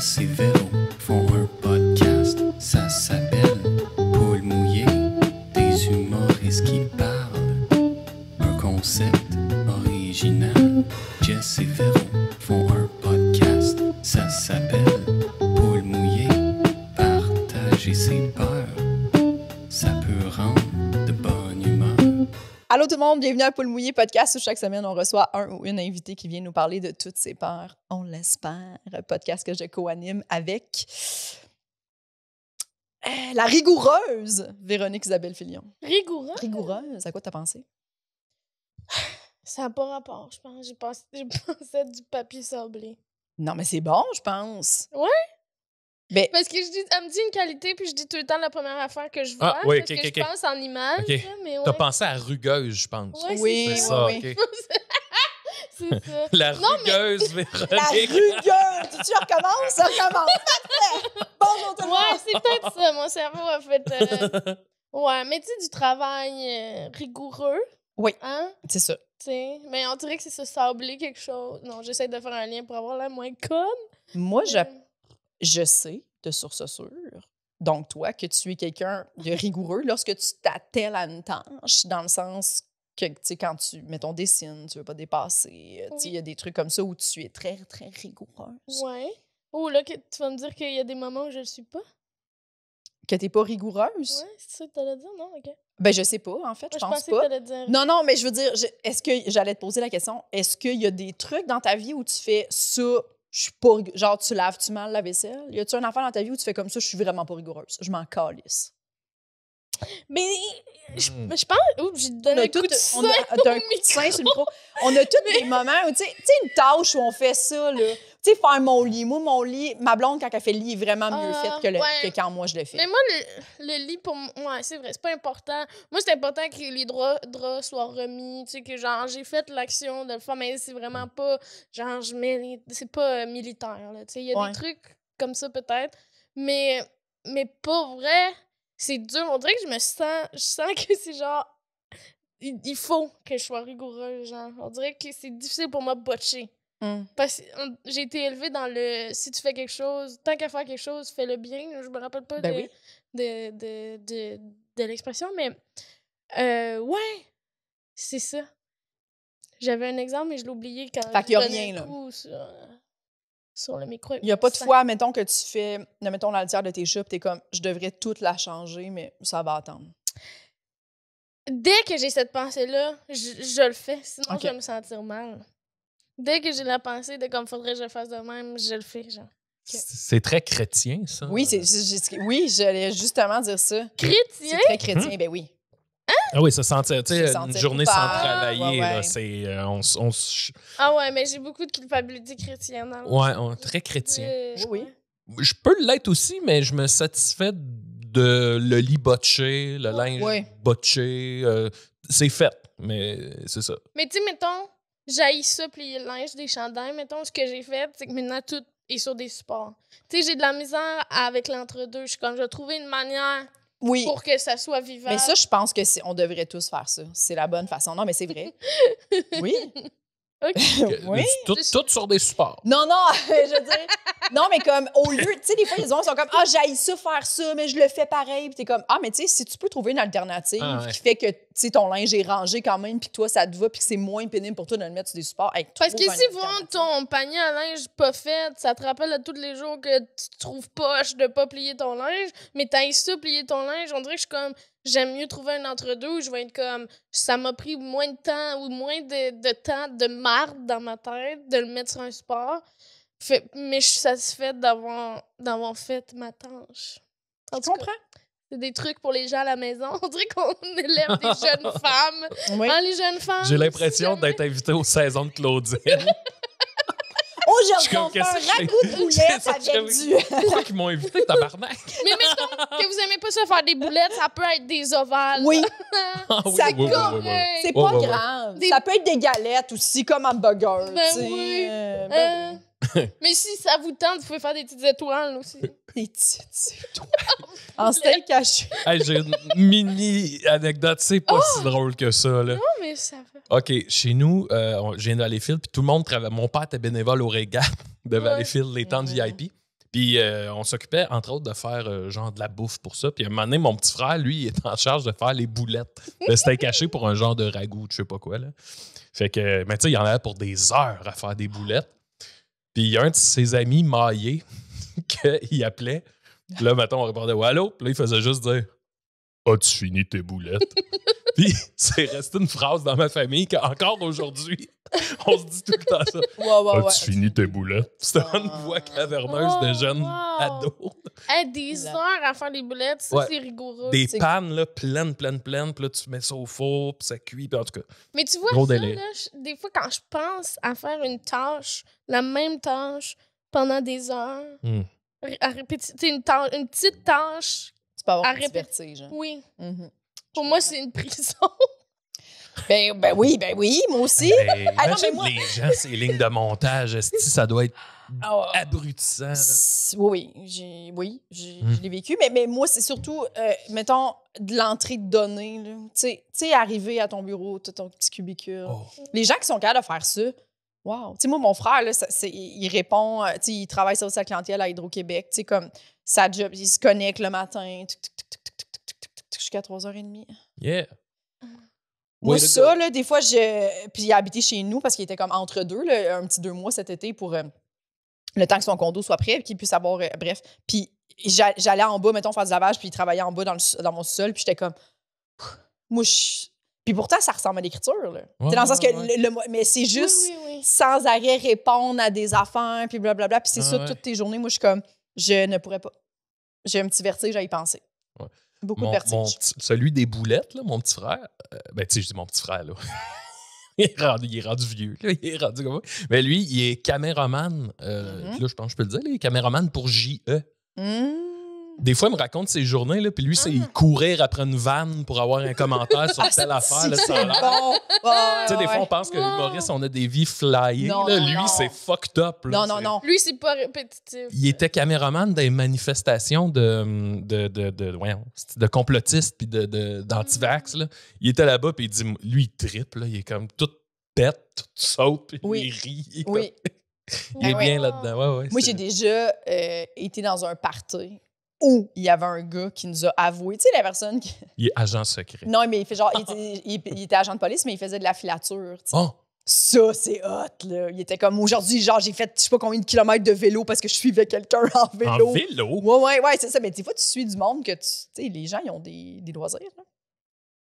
Jess et Véro font un podcast, ça s'appelle Paul mouillé, des humoristes qui parlent. Un concept original. Jess et Véro font un podcast, ça s'appelle Paul mouillé, partager ses peurs, ça peut rendre de bonne humeur. Allô tout le monde, bienvenue à Paul Mouillé Podcast où chaque semaine on reçoit un ou une invitée qui vient nous parler de toutes ses peurs. On l'espère. Podcast que je co-anime avec la rigoureuse Véronique Isabelle Filion. Rigoureuse? Rigoureuse, à quoi t'as pensé? Ça n'a pas rapport, je pense. J'ai pensé du papier sablé. Non, mais c'est bon, je pense. Ouais? Ben, Parce que elle me dit une qualité, puis je dis tout le temps la première affaire que je vois. Ah, oui, parce ok, que ok, je pense en image. Ok. Là, mais ouais. T'as pensé à rugueuse, je pense. Ouais, oui, C'est c'est ça, oui. ok. C'est ça. La Non, mais- rugueuse, la Véronique. rugueuse! Tu recommences? Ça recommence! Parfait! Bonjour tout le Ouais, monde! c'est peut-être ça. Mon cerveau a fait... Ouais, mais tu sais, du travail rigoureux. Oui. Hein? C'est ça. Tu sais, mais on dirait que c'est ça, sabler quelque chose. Non, j'essaie de faire un lien pour avoir l'air moins conne. Moi, je sais de source sûre, donc toi, que tu es quelqu'un de rigoureux lorsque tu t'attelles à une tâche, dans le sens que, tu sais, quand tu, mettons, dessines, tu veux pas dépasser, tu sais, il y a des trucs comme ça où tu es très, très rigoureuse. Ouais. Oh, là, tu vas me dire qu'il y a des moments où je le suis pas? Que t'es pas rigoureuse? Ouais, c'est ça que t'allais dire, non? OK. Ben, je sais pas, en fait, Moi, je pense pensais pas. que t'allais dire... Non, non, mais je veux dire, est-ce que, j'allais te poser la question, est-ce qu'il y a des trucs dans ta vie où tu fais ça, je suis pas, genre, tu laves-tu mal la vaisselle? Y a-tu un affaire dans ta vie où tu fais comme ça, je suis vraiment pas rigoureuse? Je m'en calisse. Mais je pense... Oups, j'ai donné un coup de sein. T'as un coup de sein sur le micro. On a tous des moments où, tu sais, une tâche où on fait ça, là. Tu sais, faire mon lit. Moi, mon lit, ma blonde, quand elle fait le lit, est vraiment mieux faite que quand moi, je le fais. Mais moi, le lit, pour moi, ouais, c'est vrai, c'est pas important. Moi, c'est important que les draps soient remis, tu sais, que genre, j'ai fait l'action de le faire, mais c'est vraiment pas, genre, c'est pas militaire, là, tu sais. Il y a des trucs comme ça, peut-être, mais pas vrai, c'est dur. On dirait que je sens que c'est genre, il faut que je sois rigoureuse, genre. On dirait que c'est difficile pour moi de botcher. Parce que j'ai été élevée dans le si tu fais quelque chose, tant qu'à faire quelque chose, fais-le bien. Je me rappelle pas de l'expression, mais ouais, c'est ça. J'avais un exemple, mais je l'ai oublié quand Fait qu'il y a je donnais rien, un là. coup sur le micro. Il n'y a pas de fois, mettons, que tu fais, mettons, la litière de tes chats, puis t'es comme, je devrais toute la changer, mais ça va attendre. Dès que j'ai cette pensée-là, je le fais, sinon Ok. je vais me sentir mal. Dès que j'ai la pensée de comme faudrait que je le fasse de même, je le fais, genre. C'est très chrétien, ça. Oui, oui, j'allais justement dire ça. Chrétien? C'est très chrétien, ben oui. Ah oui, ça sentir, tu sais, Se une sentir journée sans coupable, travailler, ouais. là, c'est... Ah ouais, mais j'ai beaucoup de culpabilité chrétienne. Dans Ouais, très chrétien. Oui. Je peux l'être aussi, mais je me satisfais de le lit botché, le linge botché. C'est fait, mais c'est ça. Mais tu sais, mettons, j'haïs ça, plier le linge, des chandails. Mettons, ce que j'ai fait, c'est que maintenant, tout est sur des supports. Tu sais, j'ai de la misère avec l'entre-deux. Je suis comme, je vais trouver une manière pour que ça soit vivable. Mais ça, je pense que on devrait tous faire ça. C'est la bonne façon. Non, mais c'est vrai. Oui. OK. Oui. Tout sur des supports. Non, je veux dire... Non, mais comme, au lieu... Tu sais, des fois, les gens sont comme, ah, j'haïs ça, faire ça, mais je le fais pareil. Puis t'es comme, ah, mais tu sais, si tu peux trouver une alternative qui fait que, tu sais, ton linge est rangé quand même, puis que toi, ça te va, puis que c'est moins pénible pour toi de le mettre sur des supports. Hey, Parce que trouve si une voir alternative. ton panier à linge pas fait, ça te rappelle à tous les jours que tu trouves poche de pas plier ton linge, mais t'haïs ça, plier ton linge, on dirait que je suis comme, j'aime mieux trouver un entre-deux où je vais être comme, ça m'a pris moins de temps ou moins de temps de marde dans ma tête de le mettre sur un support. Mais je suis satisfaite d'avoir fait ma tâche. Tu comprends? C'est des trucs pour les gens à la maison. On dirait qu'on élève des jeunes femmes. Oui. Hein, les jeunes femmes? J'ai l'impression si jamais- d'être invité aux saisons de Claudine. Aujourd'hui, Je suis on comme, fait un qu'est-ce que ragoût de c'est? boulettes C'est ça, avec du... Pourquoi ils m'ont invité, tabarnak? Mais mettons que vous aimez pas ça faire des boulettes, ça peut être des ovales. Oui, Ah oui, Ça oui, oui, coupe. oui, oui. c'est Ouais, pas ouais, ouais. grave. Des- Ça peut être des galettes aussi, comme hamburger. Ben tu sais. oui. Ben oui. Mais si ça vous tente, vous pouvez faire des petites étoiles aussi. Des petites étoiles. En steak haché. Hey, j'ai une mini anecdote, c'est pas si drôle que ça, là. Non, mais ça fait. OK, chez nous, je viens de Valleyfield, puis tout le monde travaille. Mon père était bénévole au Régat de Valleyfield, les temps de VIP. Puis on s'occupait, entre autres, de faire genre de la bouffe pour ça. Puis à un moment donné, mon petit frère, lui, il est en charge de faire les boulettes. C'était caché pour un genre de ragoût, je sais pas quoi, là. Fait que, mais tu sais, il y en avait pour des heures à faire des boulettes. Puis il y a un de ses amis maillés qu'il appelait. Puis là, mettons, on répondait « Ouais, allô? » Puis là, il faisait juste dire « As-tu fini tes boulettes? » Puis c'est resté une phrase dans ma famille qu'encore aujourd'hui, on se dit tout le temps ça. As-tu fini tes boulettes? C'était une voix caverneuse de jeunes ados. Des heures à faire des boulettes, ça, c'est rigoureux. Des pannes là, pleines. Puis là, tu mets ça au four, puis ça cuit. Puis en tout cas, mais tu vois, gros ça, délai. là, des fois, quand je pense à faire une tâche, la même tâche, pendant des heures, à répéter, une petite tâche. Tu peux avoir un petit vertige. Oui. Mm-hmm. Pour moi, c'est une prison. Ben oui, moi aussi. Imagine les gens, ces lignes de montage, ça doit être abrutissant. Là. Oui, je l'ai vécu. Mais moi, c'est surtout, mettons, de l'entrée de données. Tu sais, arriver à ton bureau, tu as ton petit cubicule. Oh. Les gens qui sont capables de faire ça, wow. Tu sais, moi, mon frère, là, il répond, tu sais, il travaille sur sa clientèle à Hydro-Québec. Tu sais, comme sa job, il se connecte le matin jusqu'à 3h30. Yeah. Moi, ça, là, des fois, puis il a habité chez nous parce qu'il était comme entre deux, là, un petit 2 mois cet été pour le temps que son condo soit prêt, qu'il puisse avoir. Bref. Puis j'allais en bas, mettons, faire du lavage, puis il travaillait en bas dans mon sol, puis j'étais comme. Moi, Puis pourtant, ça ressemble à l'écriture, là. Ouais, dans le sens que. Mais c'est juste sans arrêt répondre à des affaires, puis blablabla. Puis c'est ça, toutes tes journées. Moi, je suis comme. Je ne pourrais pas. J'ai un petit vertige à y penser. Ouais. Beaucoup de vertige. Celui des boulettes, là, mon petit frère. Ben, tu sais, je dis mon petit frère, là. il est rendu vieux. Là, il est rendu comme ça. Mais lui, il est caméraman. Puis là, je pense que je peux le dire, il est caméraman pour JE. Des fois, il me raconte ses journées, là, puis lui, c'est courir après une vanne pour avoir un commentaire sur telle affaire. Là, c'est bon. Tu sais, des fois, on pense que l'humoriste, on a des vies flyées. Non, là. non, lui, non. c'est fucked up. Là, non. Lui, c'est pas répétitif. Il était caméraman des manifestations de complotistes puis d'antivax. Là. Il était là-bas, puis il dit, lui, il trippe. Là, il est comme tout pète, tout saute, puis il rit. Oui. Il est bien là-dedans. Ouais, moi, j'ai déjà été dans un party où il y avait un gars qui nous a avoué, tu sais, la personne qui... Il est agent secret. Non, mais il fait genre, il était agent de police, mais il faisait de la filature, tu sais. Oh. Ça, c'est hot, là. Il était comme, aujourd'hui, genre, j'ai fait je sais pas combien de kilomètres de vélo parce que je suivais quelqu'un en vélo. En vélo? Ouais, c'est ça. Mais des fois, tu suis du monde que, tu sais, les gens, ils ont des loisirs, là.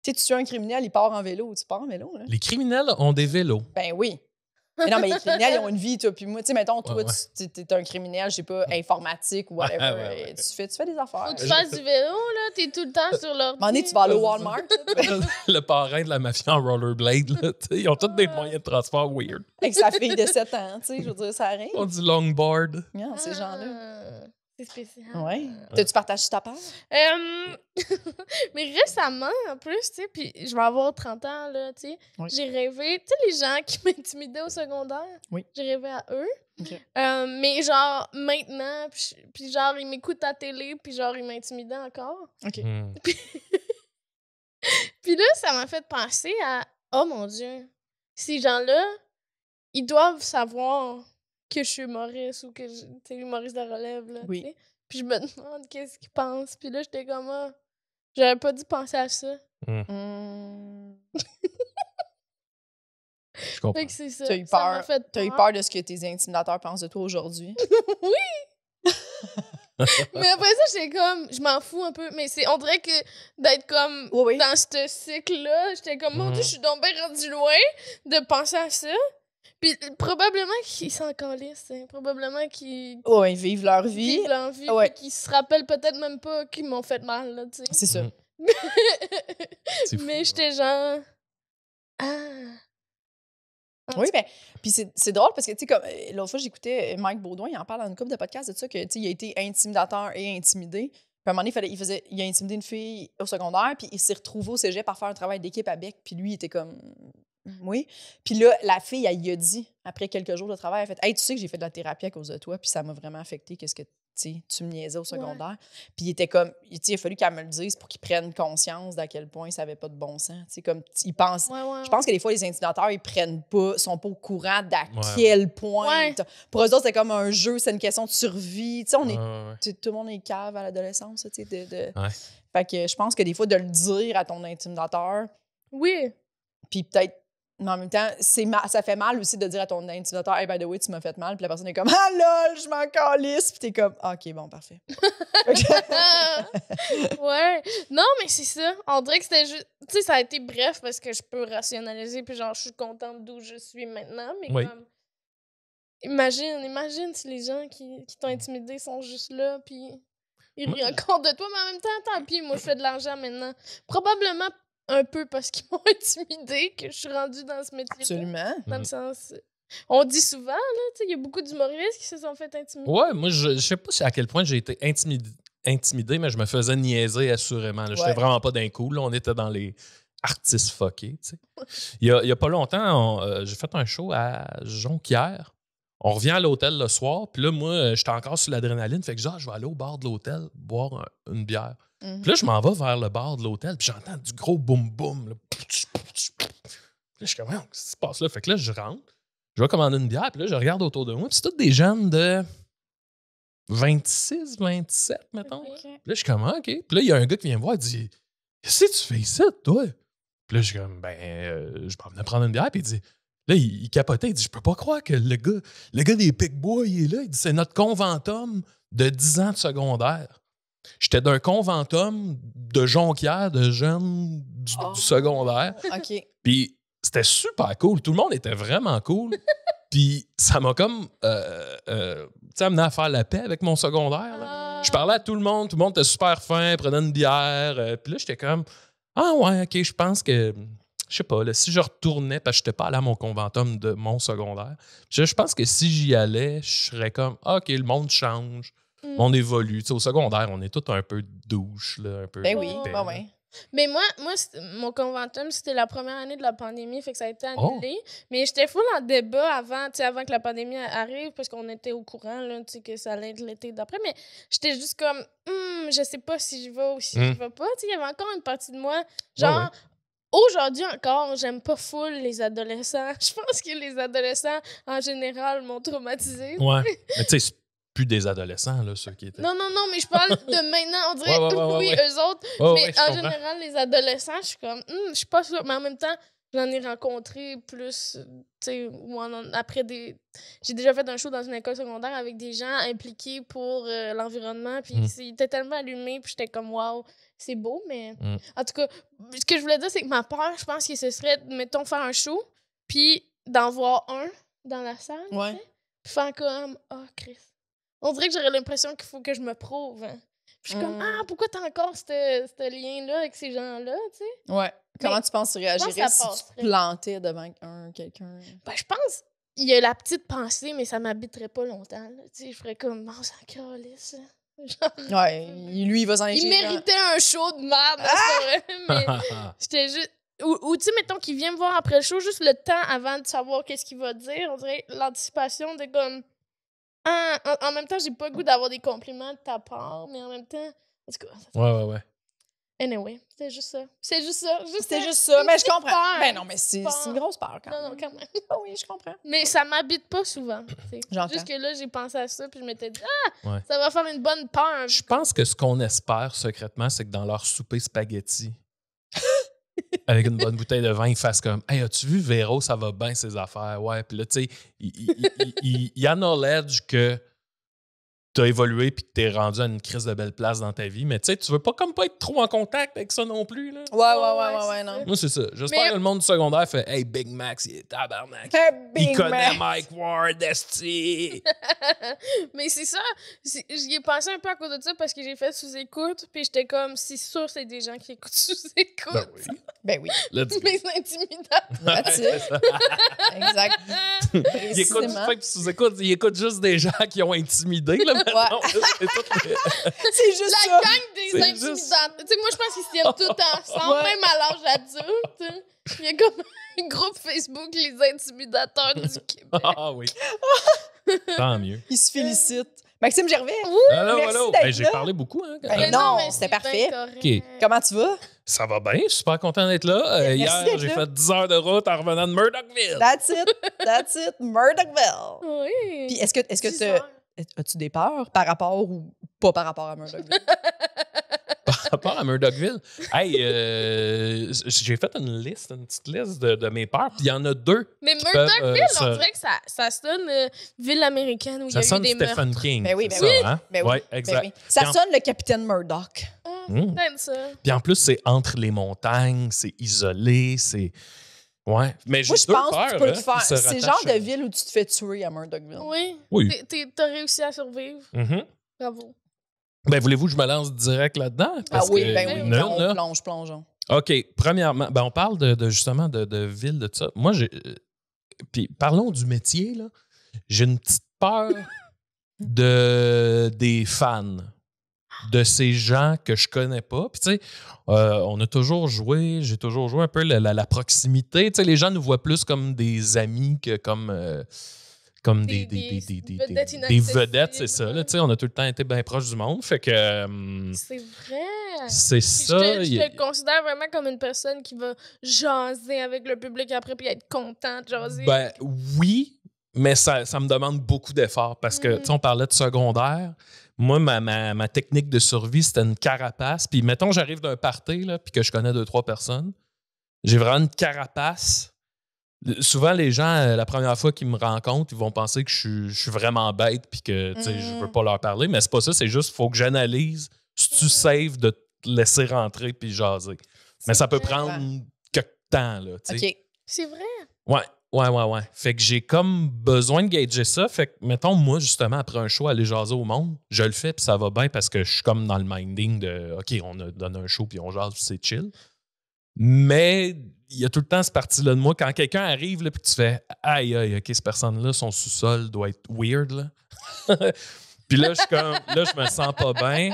Tu sais, tu suis un criminel, il part en vélo. Tu pars en vélo, là. Les criminels ont des vélos. Ben oui. Mais non, mais les criminels, ils ont une vie, toi. Puis moi, tu sais, mettons, toi, tu es un criminel, je sais pas, informatique ou whatever. Tu fais des affaires. Faut que tu fasses du vélo, là. T'es tout le temps sur leur. À un moment donné, tu vas aller au Walmart. Le parrain de la mafia en rollerblade, là. Ils ont tous des moyens de transport weird. Avec sa fille de 7 ans, tu sais, je veux dire, ça arrive. On dit longboard. Non, ces gens-là. C'est spécial. Ouais. T'as-tu partagé ta part? Mais récemment, en plus, tu sais, puis je vais avoir 30 ans, là, tu sais, j'ai rêvé, tu sais, les gens qui m'intimidaient au secondaire, j'ai rêvé à eux. Okay. Mais genre, maintenant, puis genre, ils m'écoutent à la télé, puis genre, ils m'intimidaient encore. OK. Puis là, ça m'a fait penser à, oh mon Dieu, ces gens-là, ils doivent savoir que je suis humoriste ou que je suis humoriste de relève, là, tu sais. Puis je me demande qu'est-ce qu'ils pensent. Puis là, j'étais comme, j'avais pas dû penser à ça. Je comprends. Fait que c'est ça. T'as eu peur. T'as eu peur de ce que tes intimidateurs pensent de toi aujourd'hui? Oui! Mais après ça, j'étais comme, je m'en fous un peu. Mais on dirait que d'être comme dans ce cycle-là, j'étais comme, mon Dieu, je suis donc bien rendu loin de penser à ça. Puis probablement qu'ils s'en calissent, hein. Probablement qu'ils... Oui, vivent leur vie. Vivent leur vie, puis qu'ils se rappellent peut-être même pas qu'ils m'ont fait mal, là, tu sais. C'est ça. Mais j'étais genre... Oui, ben, puis c'est drôle parce que, tu sais, comme l'autre fois, j'écoutais Mike Baudouin, il en parle dans une couple de podcasts de ça, que, tu sais, il a été intimidateur et intimidé. Puis à un moment donné, il a intimidé une fille au secondaire, puis il s'est retrouvé au cégep à faire un travail d'équipe avec, puis lui, il était comme... Oui. Puis là, la fille, elle y a dit, après quelques jours de travail, elle a fait « Hey, tu sais que j'ai fait de la thérapie à cause de toi, puis ça m'a vraiment affecté, qu'est-ce que tu me niaisais au secondaire. » Puis il était comme, il a fallu qu'elle me le dise pour qu'il prenne conscience d'à quel point ça n'avait pas de bon sens. Comme, il pense, je pense que des fois, les intimidateurs, sont pas au courant d'à quel point. Pour eux autres, c'est comme un jeu, c'est une question de survie. Tout le monde est cave à l'adolescence. Fait que je pense que des fois, de le dire à ton intimidateur. Oui. Puis peut-être, mais en même temps, ça fait mal aussi de dire à ton intimidateur « Hey, by the way, tu m'as fait mal. » Puis la personne est comme « Ah lol, je m'en calisse. » Puis t'es comme « OK, bon, parfait. » Ouais. Non, mais c'est ça. On dirait que c'était juste... Tu sais, ça a été bref parce que je peux rationaliser puis genre, je suis contente d'où je suis maintenant. Mais comme... Imagine si les gens qui t'ont intimidé sont juste là puis ils rient encore de toi. Mais en même temps, tant pis, moi, je fais de l'argent maintenant. Probablement un peu parce qu'ils m'ont intimidée que je suis rendue dans ce métier-là. Absolument. Dans le sens... On dit souvent, là, tu sais, il y a beaucoup d'humoristes qui se sont fait intimider. Ouais, moi, je sais pas à quel point j'ai été intimidé, mais je me faisais niaiser assurément. J'étais vraiment pas d'un coup. Là, on était dans les artistes fuckés, tu sais. Il y a pas longtemps, j'ai fait un show à Jonquière. On revient à l'hôtel le soir, puis là, moi, j'étais encore sur l'adrénaline. Fait que genre, je vais aller au bar de l'hôtel boire une bière. Puis là, je m'en vais vers le bar de l'hôtel, puis j'entends du gros boum-boum. Là, je suis comme, qu'est-ce qui se passe là? Fait que là, je rentre, je vais commander une bière, puis là, je regarde autour de moi, puis c'est tous des jeunes de 26, 27, mettons. Okay. Puis là, je suis comme, OK. Puis là, il y a un gars qui vient me voir, il dit, qu'est-ce que tu fais ici, toi? Puis là, je suis comme, je m'en venais prendre une bière, puis il dit, là, il capotait, il dit, je peux pas croire que le gars des Pic-Bois, il est là. Il dit, c'est notre conventum de 10 ans de secondaire. J'étais d'un conventum de Jonquière, de jeunes du secondaire. OK. Puis c'était super cool. Tout le monde était vraiment cool. Puis ça m'a comme amené à faire la paix avec mon secondaire. Là. Je parlais à tout le monde était super fin, prenait une bière. Puis là, j'étais comme, ah ouais, OK, je pense que, je sais pas, là, si je retournais, parce que je n'étais pas allé à mon conventum de mon secondaire, je pense que si j'y allais, je serais comme, OK, le monde change. On évolue. T'sais, au secondaire, on est tous un peu douche, là, un peu. Ben oui, ouais. Mais moi mon conventum, c'était la première année de la pandémie, fait que ça a été annulé. Mais j'étais full en débat avant que la pandémie arrive, parce qu'on était au courant là, que ça allait être l'été d'après. Mais j'étais juste comme, je sais pas si je vais ou si je vais pas. Il y avait encore une partie de moi, genre... Aujourd'hui encore, j'aime pas full les adolescents. Je pense que les adolescents, en général, m'ont traumatisée. Ouais. Mais tu sais, c'est plus des adolescents, là, ceux qui étaient. Non, mais je parle de maintenant. On dirait, oui, eux autres. Mais en général, les adolescents, je suis comme, je suis pas sûre. Mais en même temps, j'en ai rencontré plus, tu sais, après des... J'ai déjà fait un show dans une école secondaire avec des gens impliqués pour l'environnement, puis ils étaient tellement allumés, puis j'étais comme, waouh, c'est beau, mais... En tout cas, ce que je voulais dire, c'est que ma peur, je pense que ce serait, mettons, faire un show, puis d'en voir un dans la salle, puis faire comme, Chris. On dirait que j'aurais l'impression qu'il faut que je me prouve. Hein. Puis je suis comme, pourquoi t'as encore ce lien-là avec ces gens-là, tu sais? Ouais. Comment tu penses que tu réagirais si tu te plantais devant quelqu'un? Ben, je pense, il y a la petite pensée, mais ça m'habiterait pas longtemps. Tu sais, je ferais comme, non, ça calisse. Ouais, lui, il va s'en échapper. Il méritait un show de merde, mais j'étais juste... Ou tu sais, mettons qu'il vient me voir après le show, juste le temps avant de savoir qu'est-ce qu'il va dire. On dirait l'anticipation de comme... en même temps, j'ai pas le goût d'avoir des compliments de ta part, mais en même temps... En tout cas, ouais. Anyway, c'était juste ça. C'était juste ça, mais je comprends. Peur. Ben non, mais c'est une grosse peur quand même. Non, quand même. Oui, je comprends. Mais ça m'habite pas souvent. J'entends. Juste que là, j'ai pensé à ça, puis je m'étais dit, ça va faire une bonne peur. Je pense que ce qu'on espère secrètement, c'est que dans leur souper spaghetti, avec une bonne bouteille de vin, ils fassent comme, hey, as-tu vu Véro, ça va bien ses affaires? Ouais, puis là, tu sais, il acknowledge que t'as évolué puis que t'es rendu à une crise de belle place dans ta vie, mais tu sais, tu veux pas être trop en contact avec ça non plus, là. Ouais, non. Moi, c'est ça. J'espère que le monde du secondaire fait « Hey, Big Max, il est tabarnak. Il connaît Mike Ward, esti. » Mais c'est ça. J'y ai pensé un peu à cause de ça parce que j'ai fait sous-écoute, puis j'étais comme, c'est sûr c'est des gens qui écoutent sous-écoute. Ben oui. Ben oui. Let's go. Mes intimidateurs. That's C'est it. ça. Exact. Il écoute, Précisément. fait que sous-écoute, il écoute juste des gens qui ont intimidé. Là, maintenant. C'est tout le- C'est juste La ça. gang des C'est intimidateurs. juste- Tu sais, moi, je pense qu'ils se tiennent tous ensemble, Ouais. même à l'âge adulte. Il y a comme un groupe Facebook, les intimidateurs du Québec. Ah oui. Tant mieux. Ils se félicitent. Maxime Gervais, Allô, Merci allô. d'être Ben, j'ai là. parlé beaucoup. Hein, Ben Mais non, mais c'était c'est parfait. bien correct. OK. comment tu vas? Ça va bien, je suis super content d'être là. Merci Hier, d'être j'ai là. fait 10 heures de route en revenant de Murdochville. That's it, Murdochville. Oui. Puis est-ce que 10 tu heures. as-tu des peurs par rapport ou pas par rapport à Murdochville? Par rapport à Murdochville, hey, j'ai fait une petite liste de mes peurs, puis il y en a 2. Mais peuvent, Murdochville, se- on dirait que ça sonne ville américaine où il y Ça a eu sonne des meurtres. Stephen King. Ben oui, c'est ben ça, oui. hein? Ben oui, Ouais, Ben exact. oui. Ça Puis en- sonne le capitaine Murdoch. Ah, Mm. peut-être ça. Puis en plus, c'est entre les montagnes, c'est isolé, c'est... Ouais, mais j'ai Moi, je deux pense peurs, que tu peux le hein, faire. qui se C'est le rattachent genre de ville où tu te fais tuer à Murdochville. Oui. Oui. T'as réussi à survivre. Mhm. Bravo. Ben, voulez-vous que je me lance direct là-dedans? Ah Parce oui, que ben il y oui. en a une, là. Plongeons. OK, premièrement, ben on parle justement de ville, de tout ça. Moi, puis parlons du métier, là. J'ai une petite peur des fans, de ces gens que je connais pas. Puis, tu sais, on a toujours joué, j'ai toujours joué un peu la proximité. Tu sais, les gens nous voient plus comme des amis que comme des vedettes des vedettes, c'est ça. inaccessibles. Là, tu sais, on a tout le temps été bien proche du monde. Fait que C'est vrai. c'est Puis ça. je te considère vraiment comme une personne qui va jaser avec le public après puis être content de jaser. Ben oui, mais ça me demande beaucoup d'efforts parce que, tu sais, on parlait de secondaire. Moi, ma technique de survie, c'était une carapace. Puis, mettons, j'arrive d'un party, là, puis que je connais 2-3 personnes. J'ai vraiment une carapace. Souvent, les gens, la première fois qu'ils me rencontrent, ils vont penser que je suis vraiment bête puis que, tu sais, je veux pas leur parler. Mais c'est pas ça, c'est juste qu'il faut que j'analyse si tu safe de te laisser rentrer puis jaser. Mais ça peut vrai. prendre quelques temps, là, tu sais. OK. C'est vrai. Ouais. Fait que j'ai comme besoin de gager ça. Fait que, mettons, moi, justement, après un show, aller jaser au monde, je le fais puis ça va bien parce que je suis comme dans le minding de OK, on a donné un show puis on jase puis c'est chill. Mais il y a tout le temps cette partie-là de moi. Quand quelqu'un arrive là, puis tu fais aïe, OK, cette personne-là, son sous-sol doit être weird. Là. Puis là, je suis comme, là, je me sens pas bien.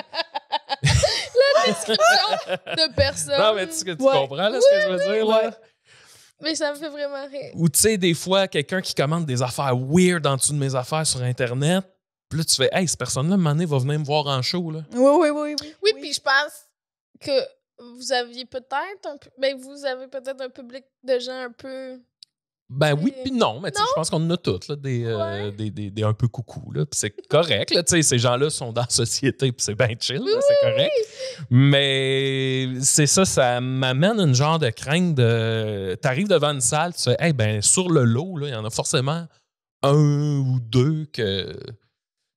De personne. Non, mais tu Ouais. comprends là, ce que je veux dire? Là? Ouais. Mais ça me fait vraiment rire. Ou tu sais, des fois, quelqu'un qui commande des affaires weird en dessous de mes affaires sur Internet. Puis là, tu fais, hey, cette personne-là, un moment donné, va venir me voir en show. Là. Oui. Oui, puis je pense que vous aviez peut-être vous avez peut-être un public de gens un peu. Ben oui, puis non, mais tu sais, je pense qu'on en a toutes, là, des un peu coucou, là, puis c'est correct, là, tu sais, ces gens-là sont dans la société, puis c'est bien chill, là, c'est correct. Mais c'est ça, ça m'amène une genre de crainte de... T'arrives devant une salle, tu fais, hey, ben sur le lot, là, il y en a forcément un ou deux que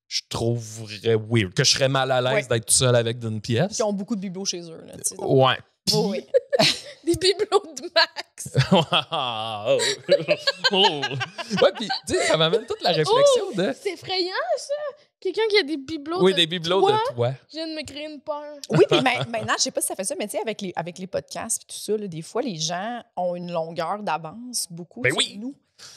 je trouverais weird, que je serais mal à l'aise Ouais. d'être tout seul avec d'une pièce. Qui ont beaucoup de bibelots chez eux. Là, tu sais, donc. Ouais. Oui. Des bibelots de Max. Ouais, puis tu sais, ça m'amène toute la réflexion de... C'est effrayant, ça. Quelqu'un qui a des bibelots Oui, de des bibelots toi, de toi. je viens de me créer une peur. Oui, puis maintenant, je sais pas si ça fait ça, mais tu sais, avec les podcasts et tout ça, là, des fois, les gens ont une longueur d'avance beaucoup Ben sur oui. nous.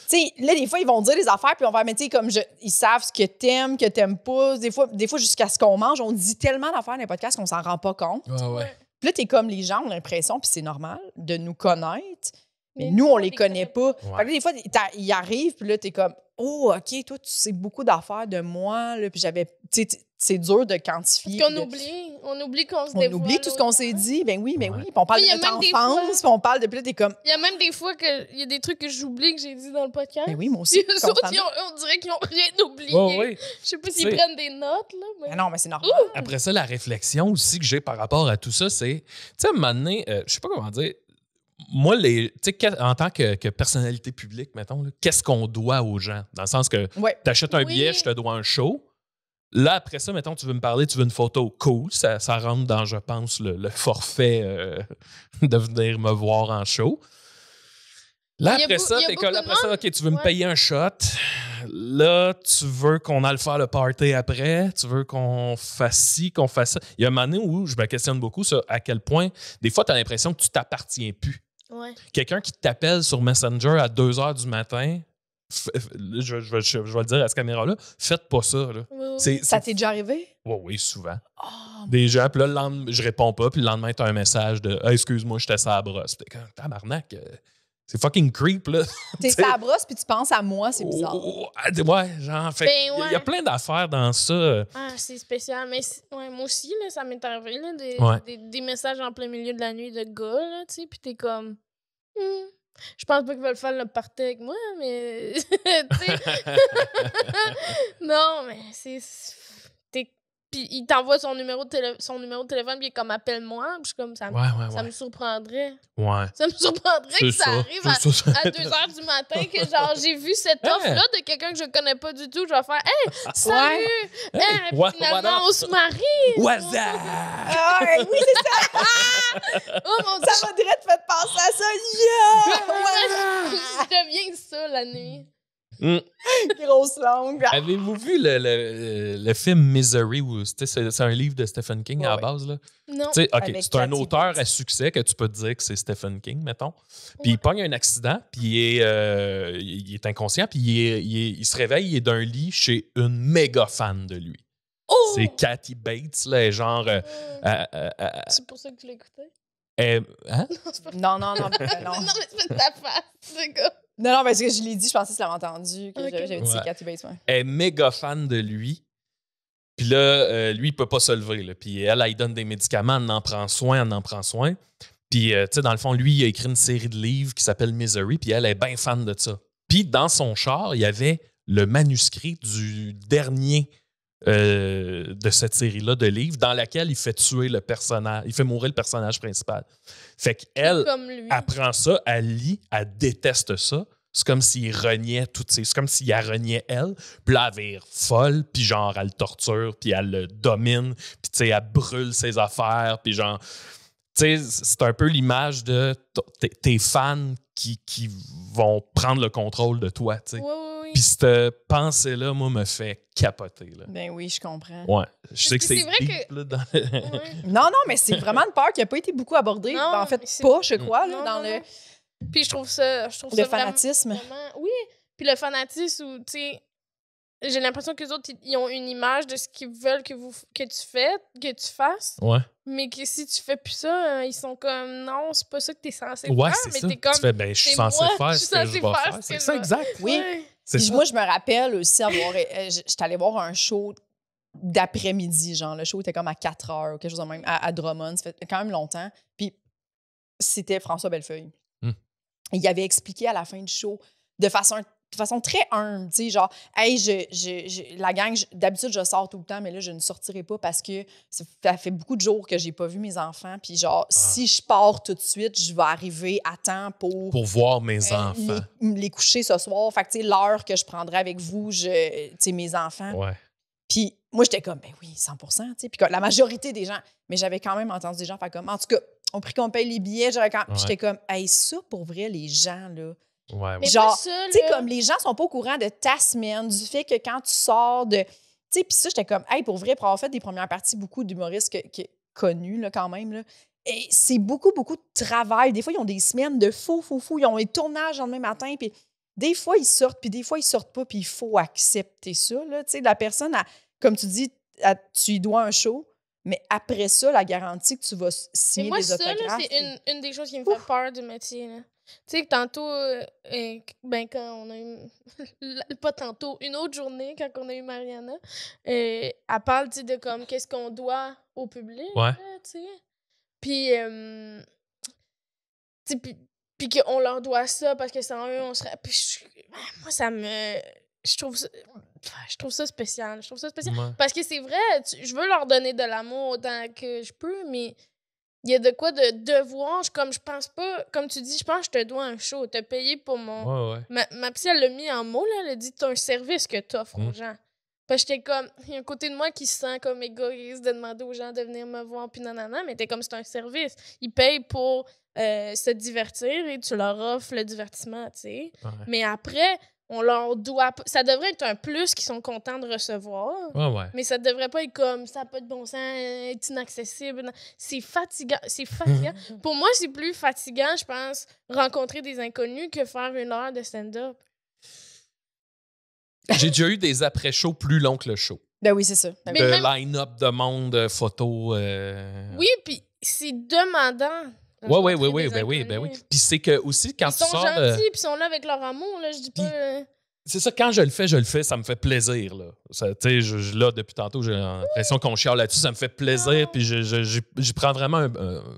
Tu sais, là, des fois, ils vont dire des affaires, puis on va, mais tu sais, comme ils savent ce que t'aimes pas. Des fois jusqu'à ce qu'on mange, on dit tellement d'affaires dans les podcasts qu'on s'en rend pas compte. Ouais. Puis là, t'es comme les gens ont l'impression, puis c'est normal, de nous connaître, mais nous, on les connaît pas. Fait que là, des fois, ils arrivent, puis là, t'es comme, oh, OK, toi, tu sais beaucoup d'affaires de moi, là, puis j'avais, tu sais, c'est dur de quantifier. Parce qu'on puis on oublie qu'on se on dévoile. oublie tout ce qu'on s'est dit. Ben oui. Puis on parle Oui, il y a de même notre des fois- enfance, puis on parle de... Puis là, t'es comme, Il y a même des fois il y a des trucs que j'oublie que j'ai dit dans le podcast. ben oui, moi aussi. Puis eux autres, constamment. on dirait qu'ils n'ont rien oublié. Ouais, ouais. Je sais pas Tu s'ils sais- prennent des notes, là. Mais... Ben non, mais c'est normal. Après ça, la réflexion aussi que j'ai par rapport à tout ça, c'est, tu sais, à un moment donné, je sais pas comment dire, moi, tu sais, en tant que personnalité publique, mettons, là, qu'est-ce qu'on doit aux gens? Dans le sens que Ouais. t'achètes un Oui. billet, je te dois un show. Là, après ça, mettons, tu veux me parler, tu veux une photo cool. Ça rentre dans, je pense, le forfait de venir me voir en show. Là, Il y a après ça, il y a t'es beaucoup comme, de après ça, monde. OK, tu veux me Ouais. payer un shot. Là, tu veux qu'on aille faire le party après. Tu veux qu'on fasse ci, qu'on fasse ça. Il y a un moment donné où je me questionne beaucoup sur à quel point, des fois, tu as l'impression que tu t'appartiens plus. Ouais. Quelqu'un qui t'appelle sur Messenger à 2 h du matin, je vais le dire à cette caméra-là, faites pas ça. Là. Oui. Ça t'est déjà arrivé? Oui, souvent. Oh, Des gens, puis là, le lendemain, je réponds pas, puis le lendemain, t'as un message de hey, excuse-moi, j'étais sur la brosse. T'es comme tabarnak, c'est fucking creep, là. t'es sur la brosse puis tu penses à moi, c'est bizarre. Ouais, genre, fait Ben, il y a plein d'affaires dans ça. Ah, c'est spécial. Mais moi aussi, là, ça m'est arrivé, là, des messages en plein milieu de la nuit de gars, là, tu sais, puis t'es comme... Je pense pas qu'ils veulent faire le party avec moi, mais... tu sais... Non, mais c'est... Puis il t'envoie son numéro de téléphone, puis il est comme appelle-moi. Puis je suis comme ça me surprendrait. Ouais. Ça me surprendrait que ça arrive à 2 h du matin, que genre j'ai vu cette offre-là de quelqu'un que je connais pas du tout. Je vais faire hey, salut! Finalement, on se marie! What's that? Ah, oui, c'est ça! Oh mon Dieu! Ça m'a direct fait penser à ça. Je deviens ça la nuit. Grosse langue. Avez-vous vu le film Misery? C'est un livre de Stephen King à la base. Là? Non. Okay, c'est un Kathy auteur Bates. à succès que tu peux te dire que c'est Stephen King, mettons. Puis il pogne un accident, puis il est inconscient, puis il se réveille, il est d'un lit chez une méga fan de lui. Oh! C'est Kathy Bates, là, genre... C'est pour ça que tu l'écoutais? Hein? Non, c'est pas Non. Non, mais c'est ta face, c'est comme... Non, parce que je l'ai dit, je pensais que tu l'avais entendu, que Ok. j'avais dit c'est Ouais. Kathy Bates. Ouais. Elle est méga fan de lui. Puis là, lui, il peut pas se lever. Là. Puis elle donne des médicaments, elle en prend soin. Puis, tu sais, dans le fond, lui, il a écrit une série de livres qui s'appelle Misery, puis elle est bien fan de ça. Puis dans son char, il y avait le manuscrit du dernier de cette série-là de livres, dans laquelle il fait tuer le personnage, il fait mourir le personnage principal. Fait qu'elle, Comme lui. elle prend ça, elle lit, elle déteste ça. C'est comme s'il reniait toutes ses... C'est comme s'il la reniait elle. Puis là, elle vire folle, puis genre, elle le torture, puis elle le domine, puis tu sais, elle brûle ses affaires, puis genre... Tu sais, c'est un peu l'image de tes fans qui vont prendre le contrôle de toi, tu sais. Oui. Puis cette pensée-là, moi, me fait capoter, là. Ben oui, je comprends. Ouais. Je sais que Parce c'est que c'est vrai deep, que- là, dans... Ouais. Non, mais c'est vraiment une peur qui n'a pas été beaucoup abordée. Non, Ben, en fait, mais c'est- pas, je crois, là, Non, dans non, le non. Puis je trouve ça fanatisme. vraiment... Oui, puis le fanatisme où, tu sais, j'ai l'impression que les autres, ils ont une image de ce qu'ils veulent que tu fasses, Ouais. mais que si tu fais plus ça, ils sont comme, non, c'est pas ça que t'es censé Ouais, faire, c'est mais ça. t'es comme... Tu fais, ben, je suis c'est censé moi, faire je suis ce que je censé vais faire faire. ce C'est que ça, je- exact. Oui. Ouais. C'est Puis ça. moi, je me rappelle aussi avoir... J'étais allée voir un show d'après-midi, genre, le show était comme à 4 heures ou quelque chose de même, à Drummond, ça fait quand même longtemps. Puis c'était François Bellefeuille. Il avait expliqué à la fin du show, de façon très humble, tu sais, genre, hey, la gang, d'habitude, je sors tout le temps, mais là, je ne sortirai pas parce que ça fait beaucoup de jours que j'ai pas vu mes enfants. Puis, genre, si je pars tout de suite, je vais arriver à temps pour voir mes enfants. les coucher ce soir. Fait que, tu sais, l'heure que je prendrai avec vous, tu sais, mes enfants. Ouais. Puis, moi, j'étais comme, ben oui, 100 tu sais. Puis, la majorité des gens, mais j'avais quand même entendu des gens faire comme, en tout cas, on prie qu'on paye les billets. Puis j'étais comme, hey, ça, pour vrai, les gens, là. Ouais. Mais Genre, pas ça, tu sais, là. comme les gens sont pas au courant de ta semaine, du fait que quand tu sors de. Tu sais, puis ça, j'étais comme, hey, pour vrai, pour avoir fait des premières parties, beaucoup d'humoristes connus, là, quand même, là. Et c'est beaucoup, beaucoup de travail. Des fois, ils ont des semaines de fou. Ils ont des tournages le lendemain matin, puis des fois, ils sortent, puis des fois, ils sortent pas, puis il faut accepter ça, là. Tu sais, la personne, comme tu dis, tu lui dois un show, mais après ça, la garantie que tu vas Mais signer moi, des ça, là, autographes. c'est une des choses qui me fait peur du métier, là. Tu sais, que tantôt, quand on a eu... pas tantôt, une autre journée, quand on a eu Mariana, elle parle, tu sais, de comme, qu'est-ce qu'on doit au public, Ouais. là, tu sais. Puis, tu sais, puis qu'on leur doit ça parce que sans eux, on serait... Puis moi, ça me... Je trouve ça spécial. Je trouve ça spécial. Ouais. Parce que c'est vrai, je veux leur donner de l'amour autant que je peux, mais il y a de quoi de devoir. Je pense pas, comme tu dis, je pense que je te dois un show. T'as payé pour mon. Ouais. Ma psy, elle l'a mis en mots, là. Elle a dit c'est un service que t'offres aux gens. Parce que j'étais comme, il y a un côté de moi qui se sent comme égoïste de demander aux gens de venir me voir, puis nanana, mais t'es comme, c'est un service. Ils payent pour se divertir et tu leur offres le divertissement, tu sais. Ouais. Mais après, on leur doit... Ça devrait être un plus qu'ils sont contents de recevoir. Ouais. Mais ça devrait pas être comme ça n'a pas de bon sens, est inaccessible. C'est fatigant. C'est fatigant. Pour moi, c'est plus fatigant, je pense, rencontrer des inconnus que faire 1 heure de stand-up. J'ai déjà eu des après-shows plus longs que le show. Ben oui, c'est ça. Ben Mais De même- line-up de monde, photos. Oui, puis c'est demandant. Oui. rencontrer des Ben oui. inconnus. Puis c'est que aussi, quand Ils tu sont sors. gentils, puis ils sont là avec leur amour, là. Je dis pas... Puis- C'est ça, quand je le fais, ça me fait plaisir. Là, tu sais, là, depuis tantôt, j'ai l'impression qu'on chiale là-dessus, ça me fait plaisir, puis j'y prends vraiment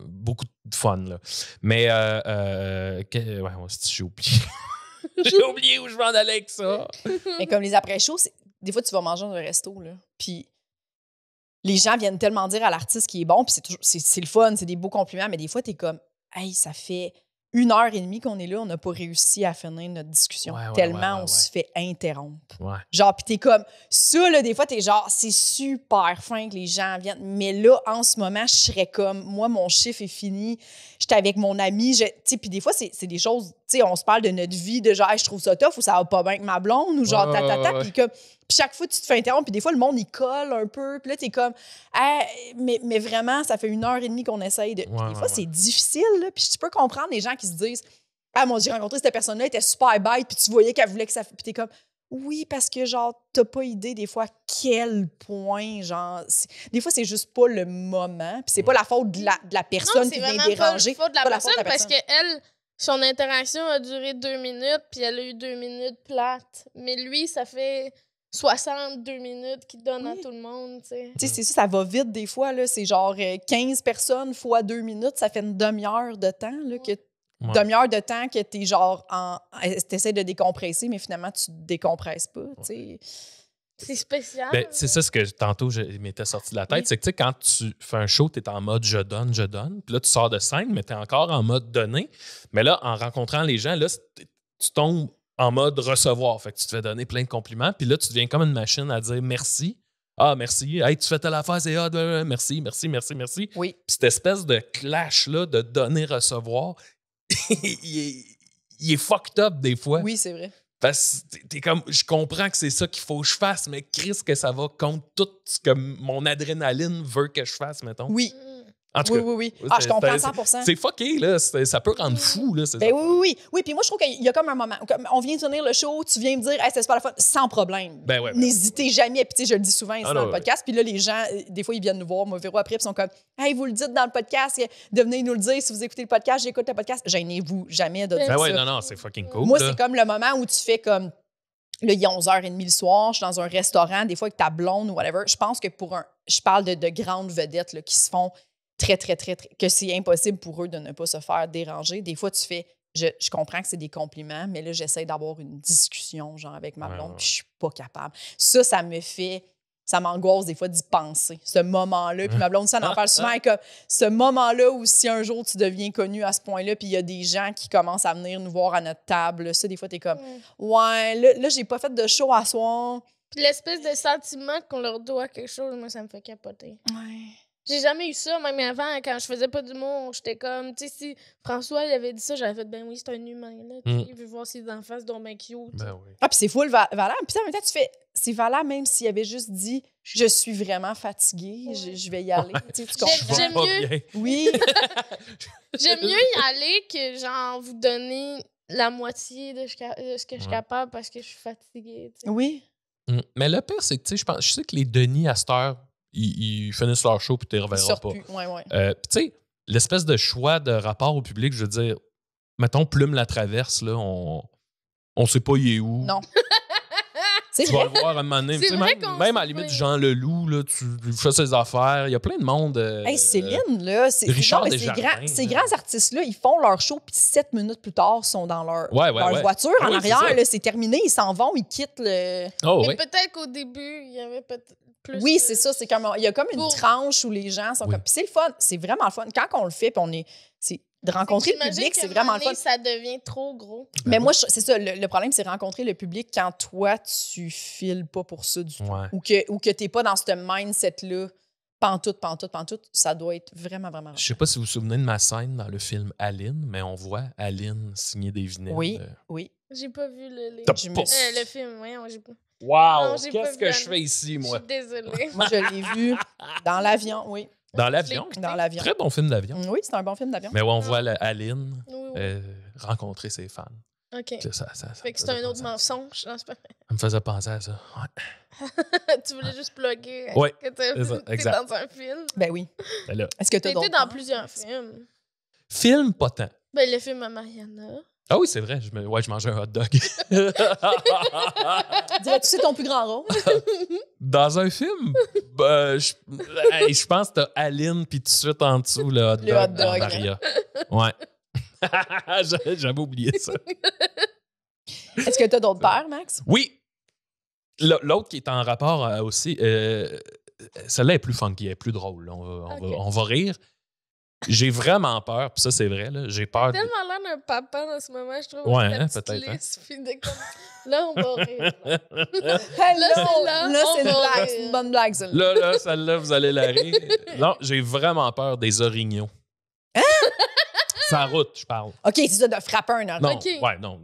beaucoup de fun. Là. Mais, ouais, j'ai oublié. J'ai oublié où je vais en aller avec ça. Mais comme les après-shows, des fois, tu vas manger dans un resto, là, puis les gens viennent tellement dire à l'artiste qu'il est bon, puis c'est le fun, c'est des beaux compliments, mais des fois, t'es comme, hey, ça fait 1h30 qu'on est là, on n'a pas réussi à finir notre discussion. Ouais, Tellement on se fait interrompre. Ouais. Genre, pis t'es comme, ça, là, des fois, t'es genre, c'est super fin que les gens viennent. Mais là, en ce moment, je serais comme, moi, mon chiffre est fini. J'étais avec mon ami, tu sais, puis des fois, c'est des choses, tu sais, on se parle de notre vie, de genre, hey, je trouve ça tough ou ça va pas bien avec ma blonde ou genre, Ouais. puis comme, puis chaque fois, tu te fais interrompre, puis des fois, le monde, il colle un peu, puis là, t'es comme, hey, mais vraiment, ça fait 1h30 qu'on essaye de. Puis des fois, c'est difficile, là, puis tu peux comprendre les gens qui se disent, ah, moi, j'ai rencontré cette personne-là, elle était super bête, puis tu voyais qu'elle voulait que ça. Puis t'es comme, oui, parce que, genre, t'as pas idée, des fois, à quel point, genre. Des fois, c'est juste pas le moment, puis c'est pas la faute de la personne Non, qui c'est vient vraiment déranger. pas de la pas personne faute de la parce personne. qu'elle, son interaction a duré 2 minutes, puis elle a eu 2 minutes plates. Mais lui, ça fait 62 minutes qu'il donne à Oui. tout le monde, tu sais. Tu sais, c'est ça va vite des fois, là. C'est genre 15 personnes fois 2 minutes, ça fait une demi-heure de temps, là, demi-heure de temps que t'es genre t'essaies de décompresser, mais finalement, tu te décompresses pas, tu sais. C'est spécial. Ben, c'est ça ce que tantôt je m'étais sorti de la tête. Oui. C'est que tu sais, quand tu fais un show, tu es en mode je donne. Puis là, tu sors de scène, mais tu es encore en mode donner. Mais là, en rencontrant les gens, là, tu tombes en mode recevoir. Fait que tu te fais donner plein de compliments. Puis là, tu deviens comme une machine à dire merci. Ah, merci. Hey, tu fais telle affaire, c'est merci. Oui. Puis cette espèce de clash-là de donner-recevoir, il est fucked up des fois. Oui, c'est vrai. Parce que t'es comme, je comprends que c'est ça qu'il faut que je fasse, mais Chris, que ça va contre tout ce que mon adrénaline veut que je fasse, mettons. Oui. En tout Oui. cas, Ah, je comprends c'est- 100%. C'est fucké, là. Ça peut rendre fou, là. Ben oui. Oui, puis moi, je trouve qu'il y a comme un moment. On vient de finir le show, tu viens me dire, hey, c'était super la fun, sans problème. Ben ouais. N'hésitez jamais. Puis, tu sais, je le dis souvent ici Ah dans non, le podcast. Puis là, les gens, des fois, ils viennent nous voir, moi, Véro, après, puis ils sont comme, hey, vous le dites dans le podcast, devenez nous le dire. Si vous écoutez le podcast, j'écoute le podcast. Gênez-vous jamais de dire Ben ça. ouais, non, c'est fucking cool. Moi, là. c'est comme le moment où tu fais comme. Là, il est 11h30 le soir, je suis dans un restaurant, des fois avec ta blonde ou whatever. Je pense que je parle de grandes vedettes là, qui se font très, que c'est impossible pour eux de ne pas se faire déranger. Des fois, tu fais, je comprends que c'est des compliments, mais là, j'essaie d'avoir une discussion, genre, avec ma blonde, puis je suis pas capable. Ça m'angoisse des fois d'y penser, ce moment-là. Puis ma blonde, ça en parle souvent, elle est comme ce moment-là où si un jour tu deviens connu à ce point-là, puis il y a des gens qui commencent à venir nous voir à notre table, ça, des fois, t'es comme, ouais, là j'ai pas fait de show à soir. Puis l'espèce de sentiment qu'on leur doit quelque chose, moi, ça me fait capoter. Ouais. J'ai jamais eu ça, même avant, quand je faisais pas d'humour. J'étais comme, tu sais, si François il avait dit ça, j'avais fait, ben oui, c'est un humain, là. Il veut voir ses enfants, c'est donc bien cute. Ben oui. Ah, puis c'est full valable. Puis en même temps, tu fais, c'est valable même s'il avait juste dit, je suis vraiment fatiguée, je vais y aller. Tu sais, tu comprends? J'aime Pas mieux- bien. Oui. J'aime mieux y aller que, genre, vous donner la moitié de ce que je suis capable parce que je suis fatiguée, tu sais. Oui. Mais le pire, c'est que, tu sais, je sais que les Denis, à cette heure, ils finissent leur show puis tu les Ils reverras sortent pas. plus. Ouais. Puis tu sais, l'espèce de choix de rapport au public, je veux dire, mettons Plume la traverse, là, on sait pas il est où. Non. C'est Tu vas vrai. le voir un moment donné. C'est Tu sais, vrai même, qu'on même à la sait limite pas. du Jean Leloup, là, tu fais ses affaires. Il y a plein de monde. Hey, Céline, là, Richard non, mais Desjardins, ces là. grands artistes-là, ils font leur show, puis 7 minutes plus tard, ils sont dans leur voiture Ah en oui, c'est arrière. ça. Là, c'est terminé, ils s'en vont, ils quittent le. Oh, Mais oui. peut-être qu'au début, il y avait peut-être plus. Oui, de- c'est ça. C'est comme, il y a comme une Pour- tranche où les gens sont Oui. comme. Puis c'est le fun. C'est vraiment le fun. Quand on le fait, puis on est. De rencontrer le J'imagine public, qu'à c'est un vraiment le moment fun. donné, ça devient trop gros. Mais moi, c'est ça. Le problème, c'est rencontrer le public quand toi, tu files pas pour ça du tout. Ouais. Ou que t'es pas dans ce mindset-là Pantoute, ça doit être vraiment, vraiment... Je sais pas si vous vous souvenez de ma scène dans le film Aline, mais on voit Aline signer des vinyles. Oui, oui. J'ai pas vu le T'as Je pas- me le film, voyons, j'ai pas. Wow! Non, j'ai pas Qu'est-ce vu que je Aline. fais ici, Je moi? suis désolée. Moi, je l'ai vu dans l'avion, oui. Dans l'avion? Dans l'avion. Très bon film d'avion. Oui, c'est un bon film d'avion. Mais ouais, on voit Aline Oui, oui. rencontrer ses fans. OK. Ça Fait que me c'est un faisait autre penser à ça. mensonge. Non, c'est pas vrai. Ça me faisait penser à ça. Ouais. Tu voulais juste plugger Ouais, que c'est ça, t'es exact. dans un film. Ben oui. Ben là, Est-ce que tu as T'as été d'autres dans peurs? plusieurs films. film pas tant. Ben, le film à Mariana. Ah oui, c'est vrai. Je mangeais un hot dog. Dirais-tu que c'est ton plus grand rôle? Dans un film, je pense que t'as Aline, puis tout de suite en dessous, le hot dog. hot dans dog. Maria. Ouais. J'avais oublié ça. Est-ce que tu as d'autres peurs, Max? Oui. L'autre qui est en rapport aussi, celle-là est plus funky, elle est plus drôle. On va rire. J'ai vraiment peur, puis ça, c'est vrai. Là, j'ai peur. Tellement l'air d'un papa dans ce moment, je trouve. Ouais, avec la hein, petite peut-être, hein. lisse, puis de comme- Là, on va rire. Là, on c'est une va blague. rire. C'est une bonne blague, celle-là. Là, celle-là, vous allez la rire. Non, j'ai vraiment peur des orignaux. Sans route, je parle. OK, c'est ça, de frapper un oreille. Non, Ok. ouais, non.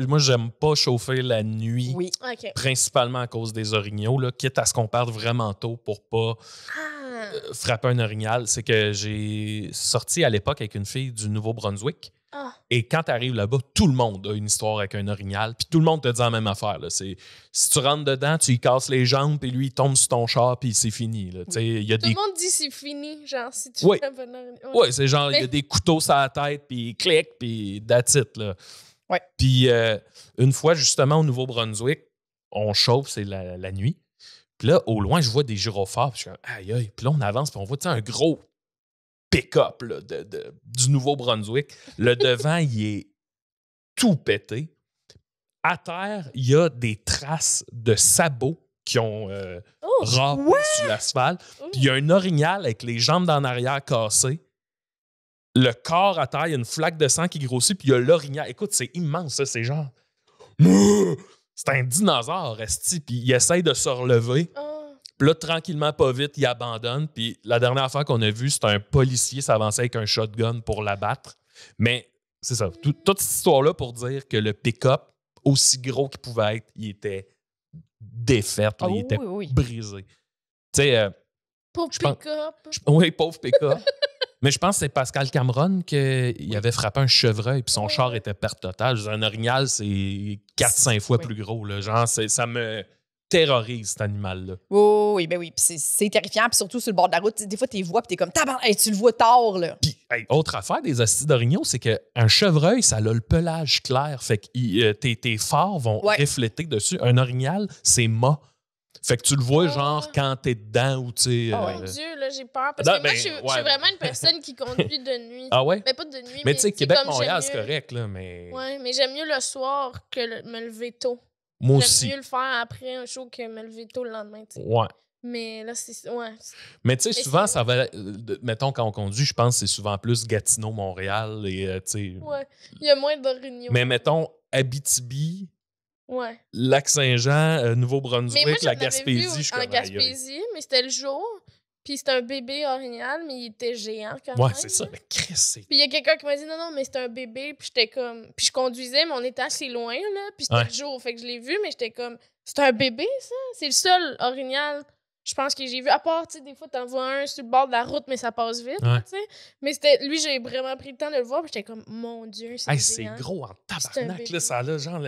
Moi, j'aime pas chauffer la nuit, Oui. OK. principalement à cause des orignaux, là, quitte à ce qu'on parte vraiment tôt pour pas Ah. frapper un orignal. C'est que j'ai sorti à l'époque avec une fille du Nouveau-Brunswick. Ah. Et quand tu arrives là-bas, tout le monde a une histoire avec un orignal. Puis tout le monde te dit la même affaire. Là. Si tu rentres dedans, tu lui casses les jambes, puis lui, il tombe sur ton char, puis c'est fini. Là. Tu sais, il y a Tout des... le monde dit c'est fini, genre, si tu Oui. fais un bonheur. Ouais, c'est genre, il y a Mais- des couteaux sur la tête, puis clic, puis that's it. Là. Ouais. Puis une fois, justement, au Nouveau-Brunswick, on chauffe, c'est la nuit. Puis là, au loin, je vois des gyrophares, puis je suis comme, aïe, aïe. Puis là, on avance, puis on voit, tu sais, un gros pick-up là, du Nouveau-Brunswick. Le devant, il est tout pété. À terre, il y a des traces de sabots qui ont Oh! râpé sur l'asphalte. Oh. Puis il y a un orignal avec les jambes en arrière cassées. Le corps à terre, il y a une flaque de sang qui grossit, puis il y a l'orignal. Écoute, c'est immense, ça. C'est genre... C'est un dinosaure, esti, puis il essaye de se relever. Ah. Puis là, tranquillement, pas vite, il abandonne. Puis la dernière fois qu'on a vu, c'est un policier s'avancer avec un shotgun pour l'abattre. Mais c'est ça. Toute cette histoire-là pour dire que le pick-up, aussi gros qu'il pouvait être, il était défait, là, Ah il oui, était oui, oui. brisé. Tu sais, Pour Je pense- pick-up. oui, pauvre pick-up. Mais je pense que c'est Pascal Cameron qu'il avait frappé un chevreuil puis son char était perte totale. Je veux dire, un orignal, c'est 4-5 fois Oui. plus gros. Là. Genre, ça me terrorise, cet animal-là. Oui, ben oui. Puis c'est terrifiant, puis surtout sur le bord de la route. Des fois, tu les vois, puis t'es comme, tabarnak, hey, tu le vois tard, là. Puis, hey, autre affaire des hosties d'orignaux, c'est qu'un chevreuil, ça a le pelage clair. Fait que tes phares vont Ouais. refléter dessus. Un orignal, c'est mat. Fait que tu le vois, Ah. genre, quand t'es dedans ou tu sais. Ah ouais. Mon Dieu, là, j'ai peur. Parce Non, que moi, ben, je suis ouais. vraiment une personne qui conduit de nuit. Ah ouais? Mais pas de nuit, Mais tu sais, c'est comme Québec-Montréal, j'aime c'est mieux- correct, là, mais. Ouais, mais j'aime mieux le soir que me lever tôt. Moi J'aime aussi. mieux le faire après un show que me lever tôt le lendemain, tu sais. Ouais. Mais là, c'est... Ouais. Mais tu sais, Mais souvent, c'est- ça va. Mettons, quand on conduit, je pense que c'est souvent plus Gatineau, Montréal. Et, tu sais. Ouais. Il y a moins d'orignaux. Mais mettons, Abitibi, Ouais. Lac-Saint-Jean, Mais moi, Nouveau-Brunswick, j'en la avais vu Gaspésie, je suis en comme, aïe, aïe. Gaspésie, mais c'était le jour. Puis c'était un bébé orignal, mais il était géant quand Ouais, même. c'est ça. là. Mais Chris, c'est. Puis il y a quelqu'un qui m'a dit non, mais c'était un bébé. Puis j'étais comme. Puis je conduisais, mais on était assez loin, là. Puis c'était Ouais. le jour. Fait que je l'ai vu, mais j'étais comme. C'est un bébé, ça? C'est le seul orignal, je pense, que j'ai vu. À part, tu sais, des fois, t'en vois un sur le bord de la route, mais ça passe vite, Ouais. tu sais. Mais c'était. Lui, j'ai vraiment pris le temps de le voir. Puis j'étais comme, mon Dieu, c'est Hey, c'est géant. gros en C'est un tabarnak, bébé. là, ça a genre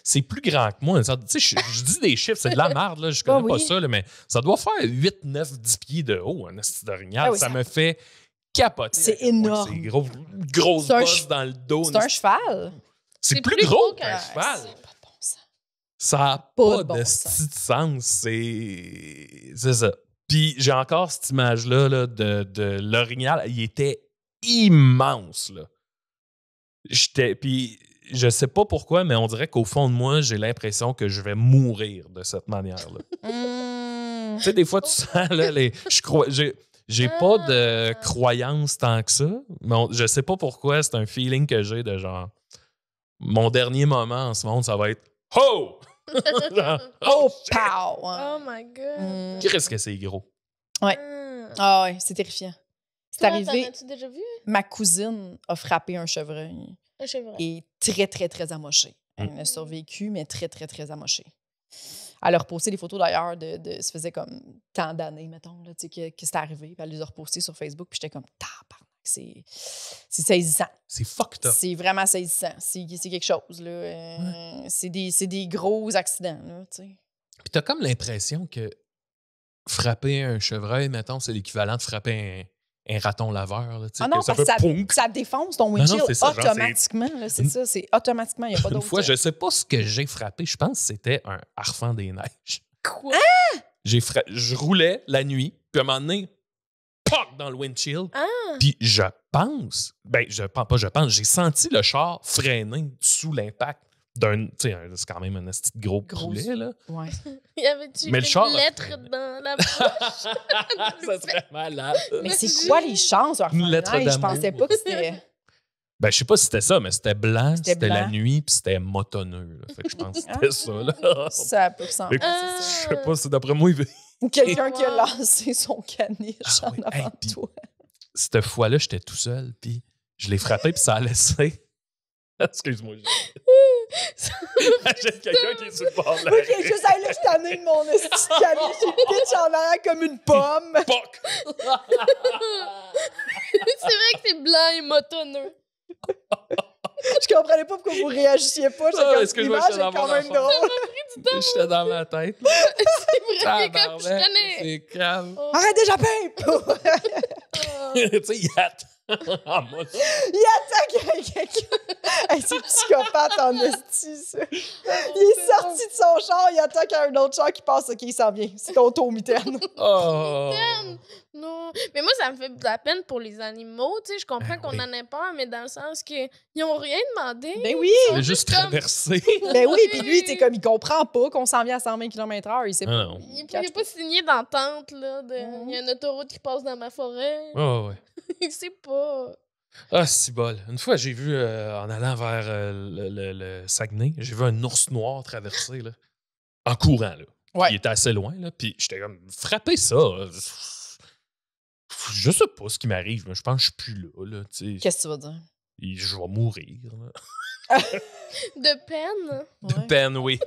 c'est plus grand que moi. Tu sais, je dis des chiffres, c'est de la merde, là, je connais Ah pas oui. ça, là, mais ça doit faire 8, 9, 10 pieds de haut, un esti d'orignal. Ah oui, ça ça- me fait capoter. C'est à quel point énorme. C'est gros, grosse C'est un bosse che- dans le dos. C'est un cheval. C'est plus gros qu'un cheval. Ça n'a pas de bon sens. Ça n'a Pas pas de bon de sens. style de sens. C'est ça. Puis j'ai encore cette image-là là, de l'orignal. Il était immense. Là. Puis je sais pas pourquoi, mais on dirait qu'au fond de moi, j'ai l'impression que je vais mourir de cette manière-là. Tu sais, des fois, tu sens, là, j'ai pas de croyance tant que ça, mais je sais pas pourquoi, c'est un feeling que j'ai de genre, mon dernier moment en ce monde, ça va être « Ho! Oh, pow! Oh my God. Mm. Qu'est-ce que c'est gros? Ouais. Ah. Ah ouais, c'est terrifiant. C'est Toi, arrivé, t'en as-tu déjà vu? ma cousine a frappé un chevreuil Un chevreuil. et très, très, très amoché. Elle a survécu, mais très, très, très amoché. Elle a reposté des photos d'ailleurs ça faisait comme tant d'années, mettons, là, tu sais, que c'était arrivé. Puis elle les a repostées sur Facebook, puis j'étais comme, tabarnak, c'est saisissant. C'est fucked up. C'est vraiment saisissant. C'est quelque chose, là. C'est des gros accidents, là, tu sais. Puis t'as comme l'impression que frapper un chevreuil, mettons, c'est l'équivalent de frapper un raton laveur. Là, Ah non, que ça parce fait que pounk. ça défonce ton non, windshield c'est ça, genre, automatiquement. là, c'est ça, c'est automatiquement, il n'y a pas Une d'autre. fois, je sais pas ce que j'ai frappé. Je pense que c'était un harfang des neiges. Quoi? Je roulais la nuit, puis à un moment donné, poc, dans le windshield. Ah! Puis je pense, j'ai senti le char freiner sous l'impact d'un, tu sais, c'est quand même un petit gros poulet, là. Ouais. Y avait-tu Mais le char une a lettre freiné. dans la bouche? Ça serait malade. Mais c'est quoi les chances? Une lettre Je d'amour. pensais pas que c'était... Ben, je sais pas si c'était ça, mais c'était blanc, C'était c'était la blanc. nuit, puis c'était motonneux. Là. Fait que je pense que Ah. c'était ça, là. Ça peut ressembler. Mais Ah. je sais pas, c'est d'après moi, Ou quelqu'un qui a Wow. lancé son caniche Ah en oui. avant Hey, de puis- toi. cette fois-là, j'étais tout seul, puis je l'ai frappé, puis ça a laissé. Excuse-moi. Imagine quelqu'un qui est sur le bord de la Oui, rue. qui est juste, hey, là, je t'en ai de mon esti de caniche, j'ai pitch en arrière comme une pomme. Poc! C'est vrai que c'est blanc et motonneux. Je comprenais pas pourquoi vous réagissiez pas. J'étais Ah, comme, excuse-moi, l'image j'étais dans est quand mon même enfance. drôle. J'étais dans ma tête. C'est vrai que comme je Tabarnak, connais. c'est grave. Oh, Arrête déjà, Pipe! oh. Tu sais, il attend. En mode- Il attaque quelqu'un. Hey, c'est psychopathe en esti, ça. Il est sorti de son char, il attaque à un autre char qui passe. OK, il s'en vient. C'est ton tour, mitaine. Oh. Non. Mais moi, ça me fait de la peine pour les animaux. Tu sais, je comprends Ben qu'on oui. en ait peur, mais dans le sens qu'ils n'ont rien demandé. Ben oui. Il a juste comme- traversé. Ben oui, puis lui, t'es comme, il comprend pas qu'on s'en vient à 120 km/h. Il sait Ah pas. non. Il n'a pas signé d'entente, là. Il y a une autoroute qui passe dans ma forêt. Oh, ouais. Il sait pas. Ah, c'est bol. Une fois, j'ai vu, en allant vers le Saguenay, j'ai vu un ours noir traverser, là, en courant, là. Ouais. Il était assez loin, là, puis j'étais comme, frapper ça. Je sais pas ce qui m'arrive, mais je pense que je suis plus là, tu sais. Qu'est-ce que tu vas dire? Je vais mourir, là. De peine. De peine, oui.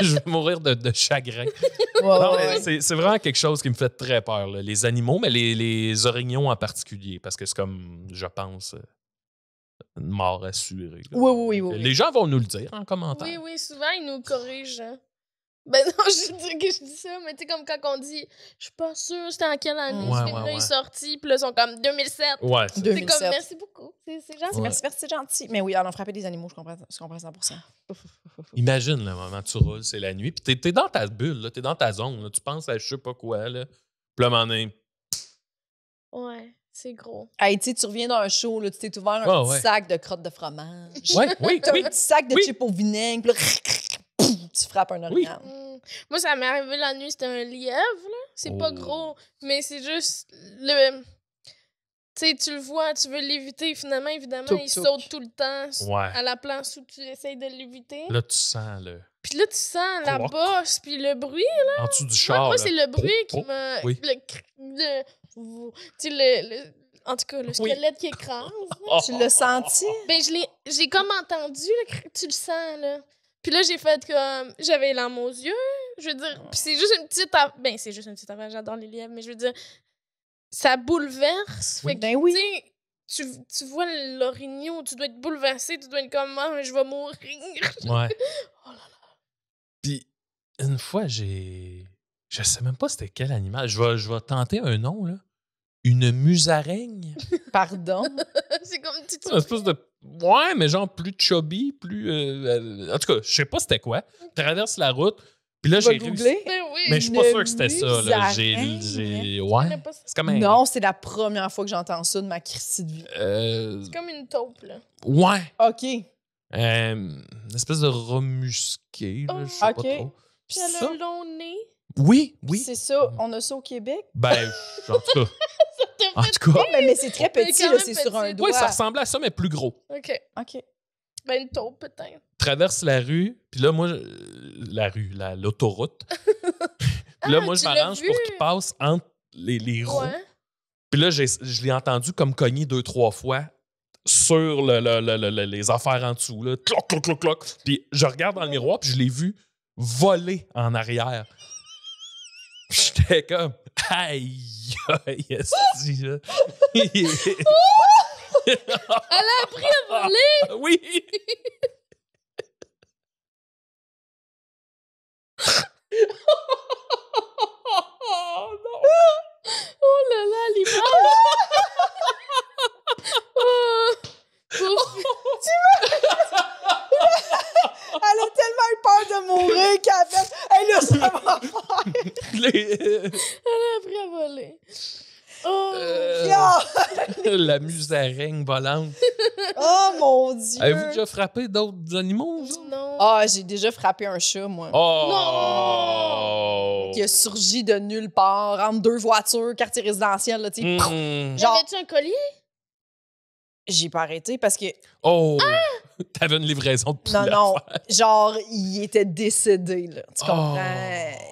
Je vais mourir de chagrin. Ouais, Non, ouais, mais c'est vraiment quelque chose qui me fait très peur, là. Les animaux, mais les orignaux en particulier, parce que c'est comme, je pense, une mort assurée. là. Oui. Les gens vont nous le dire en commentaire. Oui, oui, souvent, ils nous corrigent. Hein. Ben non, je dis que je dis ça, mais tu sais, comme quand on dit, je suis pas sûre, c'était en quelle année Ouais, ce film-là ouais. est sorti, puis là, ils sont comme 2007. Ouais, C'est comme, 2007. merci beaucoup. C'est gentil. Ouais. Merci, c'est gentil. Mais oui, on a frappé des animaux, je comprends 100%. Imagine le moment où tu roules, c'est la nuit, puis t'es dans ta bulle, là, t'es dans ta zone, là, tu penses à je sais pas quoi, là. Puis là, à un moment donné, Ouais, c'est gros. Hey, tu sais, tu reviens d'un show, là, tu t'es ouvert un Ah, petit ouais. sac de crottes de fromage. ouais, oui, T'as oui. un petit sac de Oui. chips au vinaigre, puis là, tu frappes un orignal. Moi, ça m'est arrivé la nuit, c'était un lièvre, là. C'est pas Oh. gros, mais c'est juste le... Tu sais, tu le vois, tu veux l'éviter, finalement, évidemment, Touk, il touk. saute tout le temps Ouais. à la place où tu essayes de l'éviter. Là, tu sens, là, Puis là, tu sens la Croc. bosse, puis le bruit. en dessous du Moi, char. moi là. c'est le bruit qui Oh, m'a... oui. Tu sais, en tout cas, le squelette qui écrase. là. Tu l'as senti? Ben, j'ai comme entendu, là, tu le sens, là. Puis là, j'ai fait comme... J'avais les larmes aux yeux, je veux dire. Puis c'est juste une petite... Ben, c'est juste une petite affaire, j'adore les lièvres, mais je veux dire, ça bouleverse. Fait que, Ben oui. tu sais, tu vois l'orignon, tu dois être bouleversé, tu dois être comme, ah, je vais mourir. Ouais. Oh là là. Puis, une fois, je sais même pas c'était quel animal. Je vais tenter un nom, là. Une musaraigne. Pardon? C'est comme une petite... Une espèce de. Ouais, mais genre plus chubby, plus. En tout cas, je sais pas c'était quoi. Traverse la route. Puis là, Tu vas j'ai réussi. googler? Ben oui. Mais je suis pas Une sûr que c'était ça. Là. musaraigne? Je Ouais. connais pas ça. C'est comme un. Non, c'est la première fois que j'entends ça de ma crise de vie. C'est comme une taupe, là. Ouais. OK. Une espèce de remusqué, là, je sais Ok. pas trop. Puis elle Ça? a un long nez. Oui, oui. C'est ça. On a ça au Québec. Ben, en tout cas. En tout cas. Mais c'est très Mais petit, quand là, même c'est sur un petit. doigt. Oui, ça ressemblait à ça, mais plus gros. OK. OK. Ben, une taupe, peut-être. traverse la rue, puis là, moi, l'autoroute. Puis là, moi, je tu l'as m'arrange vu? pour qu'il passe entre les roues. Ouais. Puis là, je l'ai entendu comme cogner 2-3 fois sur les affaires en dessous. Là. Cloc, cloc, cloc, cloc. Puis je regarde dans le miroir, puis je l'ai vu voler en arrière. Puis j'étais comme, aïe, aïe, esti, là. Elle a appris à voler! Oui! Oh là là, l'image! Oh, pauvre- Elle a tellement eu peur de mourir qu'elle a fait « Hey, là, ça va faire! Elle a appris à voler. Oh! La musaraigne volante. Oh mon Dieu! Avez-vous déjà frappé d'autres animaux, vous? Non. Ah, j'ai déjà frappé un chat, moi. Oh! Qui a surgi de nulle part, entre deux voitures, quartier résidentiel, là, tu sais. Mm. Genre, J'avais-tu un collier? j'ai pas arrêté parce que, Oh! T'avais une livraison de poulet. non, à faire. genre, il était décédé, là. Tu comprends?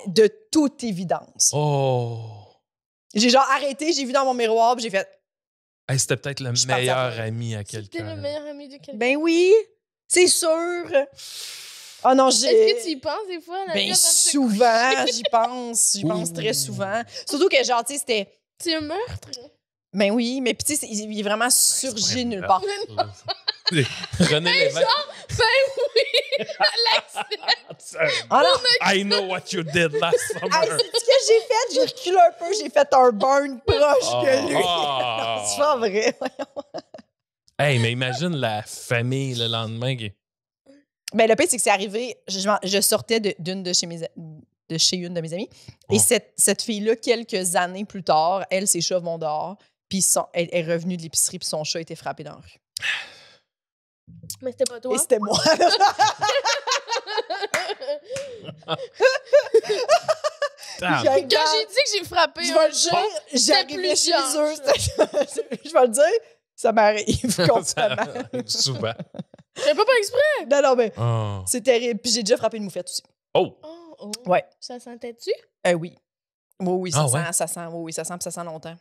De toute évidence. Oh! J'ai genre arrêté, j'ai vu dans mon miroir, puis j'ai fait, Hey, c'était peut-être le Je suis partie meilleur à pleurer. ami à C'était le quelqu'un. meilleur ami de quelqu'un. ben oui, c'est sûr. Oh non, Est-ce j'ai... que tu y penses des fois? La vie Ben avant de se souvent, j'y pense. J'y pense Ouh. très souvent. Surtout que, genre, tu sais, c'était... coucher? C'est un meurtre. Ben oui, mais puis tu sais, il est vraiment surgi de nulle part. René Lévesque. Ben oui! Alex! Ah non! I know what you did last Hey, summer. c'est ce que j'ai fait. J'ai reculé un peu. J'ai fait un burn proche que lui. Ah. C'est pas vrai. Hey, mais imagine la famille le lendemain qui. Ben, le pire, c'est que c'est arrivé. Je sortais de une de chez une de mes amies. Et Oh. cette fille-là, quelques années plus tard, elle, ses chats vont dehors. Puis elle est revenue de l'épicerie. Puis son chat a été frappé dans la rue. Mais c'était pas toi. Et c'était moi. Ah, Quand j'ai dit que j'ai frappé Je vais un le chat, dire, j'arrivais chez plusieurs eux. Je vais le dire, ça m'arrive ça constamment. arrive souvent. j'avais pas exprès. Non, non, mais Oh. c'est terrible. Puis j'ai déjà frappé une moufette aussi. Oh. Oh, oh. Ouais. Ça sentait-tu? Oui. Oui, ça Ah sent, ouais? ça sent, oui, ça sent, puis ça sent longtemps.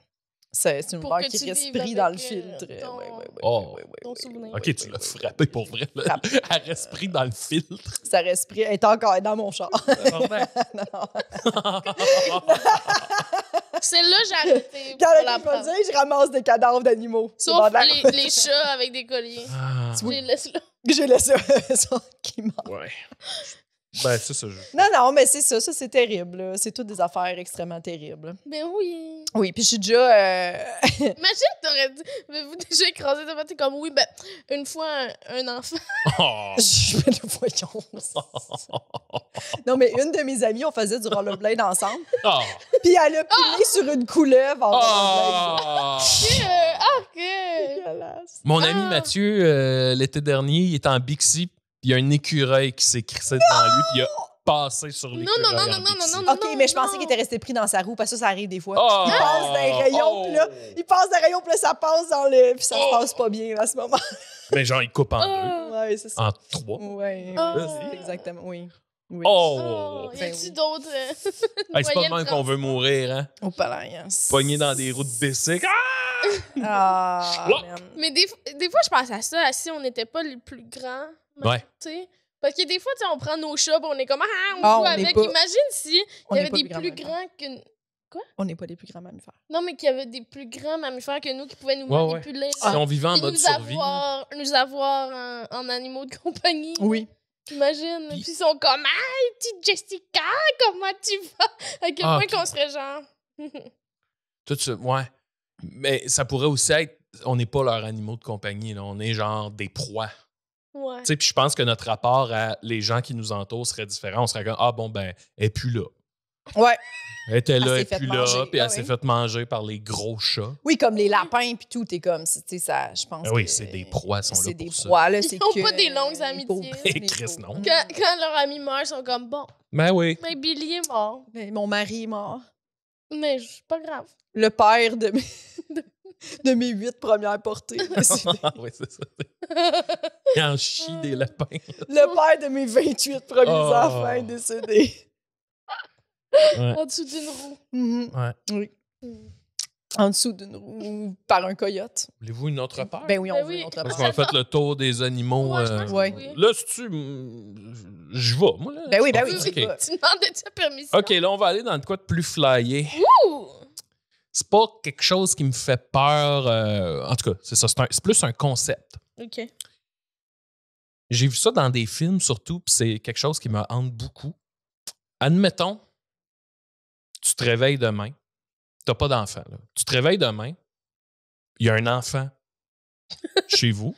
C'est une Pour odeur que qui tu respire vives dans le avec, filtre. ton- Oh. ton souvenir. Ok, tu l'as frappé pour vrai. Là. Frappe. Elle respire dans le filtre. Ça respire. Elle est encore dans mon char. Bordel. Non, non. Celle-là, j'ai arrêté Quand pour elle la va prendre. dire, je ramasse des cadavres d'animaux. C'est Sauf bordel. les chats avec des colliers. Ah, Je les laisse là. J'ai laissé ça qui meurt. ouais. Ben, c'est ça. Non, non, mais c'est ça. Ça, c'est terrible. Là. C'est toutes des affaires extrêmement terribles. Ben oui. Oui, puis je suis déjà... Imagine, t'aurais dit, avez-vous déjà écrasé ta t'es comme, oui, ben, une fois, un enfant. Oh. Je fais le voyons. Non, mais une de mes amies, on faisait du rollerblade ensemble. Oh. Puis elle a pilé sur une couleuvre en rollerblade. Oh. Ok. Dégueulasse. Mon ami Ah. Mathieu, l'été dernier, il était en Bixi, puis il y a un écureuil qui s'est crissé devant lui, puis il a passé sur l'écureuil. non, en non, Bixi. non, non. OK, mais je pensais qu'il était resté pris dans sa roue, parce que ça arrive des fois. Oh! Il passe dans les rayons, puis là, il passe dans les rayons, puis là, ça passe dans le... Puis ça se Oh! passe pas bien, à ce moment. Mais genre, il coupe en deux, Oh. Ouais, c'est ça. en trois. Ouais, Oh. ouais, exactement, oui. Oui. Oh! Oh, y Ben a-tu oui. d'autres Hey, c'est pas moyens de même qu'on veut mourir, hein? Au palais, yes. Pogné dans des roues de bicycle. Ah! Ah, Oh! man. Mais des fois, je pense à ça, si on n'était pas les plus grands. Ouais. Tu sais? Parce que des fois, tu sais, on prend nos chats, puis on est comme, ah, on Ah, joue on n'est avec. pas- Imagine si On il y n'est avait pas des plus plus grands grands que. On n'est pas les plus grands mammifères. Non, mais qu'il y avait des plus grands mammifères que nous qui pouvaient nous Ouais, ouais. manipuler. Si on vivait en Puis mode survie. nous avoir en animaux de compagnie. Oui. Imagine. Puis- Puis ils sont comme, hey, petite Jessica, comment tu vas? À quel Ah, point ok. qu'on serait genre. Tout ça, ouais. Mais ça pourrait aussi être, on n'est pas leurs animaux de compagnie, là. On est genre des proies. Ouais. Tu sais, puis je pense que notre rapport à les gens qui nous entourent serait différent. On serait comme, ah bon, ben, elle est plus là. Ouais. Elle était là, Elle elle s'est est fait plus manger. là, puis elle Ah s'est oui. fait manger par les gros chats. Oui, comme les lapins puis tout, t'es comme, tu sais, ça, je pense Ben oui, que c'est des proies, elles sont là c'est pour des ça. proies, là, Ils c'est ont que... pas des longues les amitiés. pauvres- Eh, les Chris, pauvres. non. Quand leur ami meurt, ils sont comme, bon, Ben oui. mais Billy est mort. Mais mon mari est mort. Mais c'est pas grave. Le père de mes... de mes 8 premières portées. décédé. Oui, c'est ça. Il en chie des lapins. Le père de mes 28 premiers Oh. enfants est décédé. Ouais. En dessous d'une roue. Mhm. Ouais. Oui. Mm. En dessous d'une roue par un coyote. Voulez-vous une autre peur? Ben oui, on Ben veut oui. une autre Parce peur. qu'on a fait le tour des animaux. Ouais, je pense que Ouais. oui. Là, si tu. Je vais, moi. Là. Ben oui, ben oui, Ok. tu y vas. Tu demandes ta permission. OK, là, on va aller dans le quoi de plus flyé. Ouh! C'est pas quelque chose qui me fait peur. En tout cas, c'est ça. C'est plus un concept. OK. J'ai vu ça dans des films surtout, puis c'est quelque chose qui me hante beaucoup. Admettons, tu te réveilles demain. T'as pas d'enfant, là. Tu te réveilles demain. Il y a un enfant chez vous,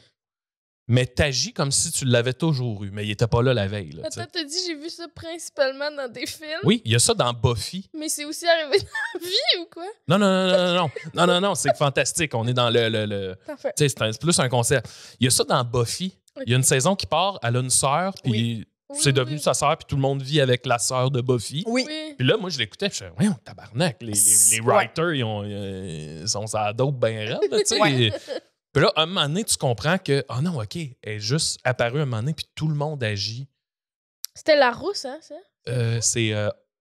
mais t'agis comme si tu l'avais toujours eu, mais il était pas là la veille. Là, tu sais. Attends, t'as dit j'ai vu ça principalement dans des films. Oui, il y a ça dans Buffy. Mais c'est aussi arrivé dans la vie ou quoi? Non, c'est fantastique. On est dans le Parfait. tu sais, c'est plus un concept. Il y a ça dans Buffy. Il y a une saison qui part, elle a une sœur, puis c'est Oui, devenu oui. sa sœur, puis tout le monde vit avec la sœur de Buffy. Oui. Oui. Puis là, moi, je l'écoutais, puis je disais, voyons, tabarnak, les Ouais. writers, ils sont sur la dope bien raide, là, tu sais. Ouais. Puis là, à un moment donné, tu comprends que, oh non, OK, elle est juste apparue un moment donné, puis tout le monde agit. C'était la rousse, hein, ça? C'est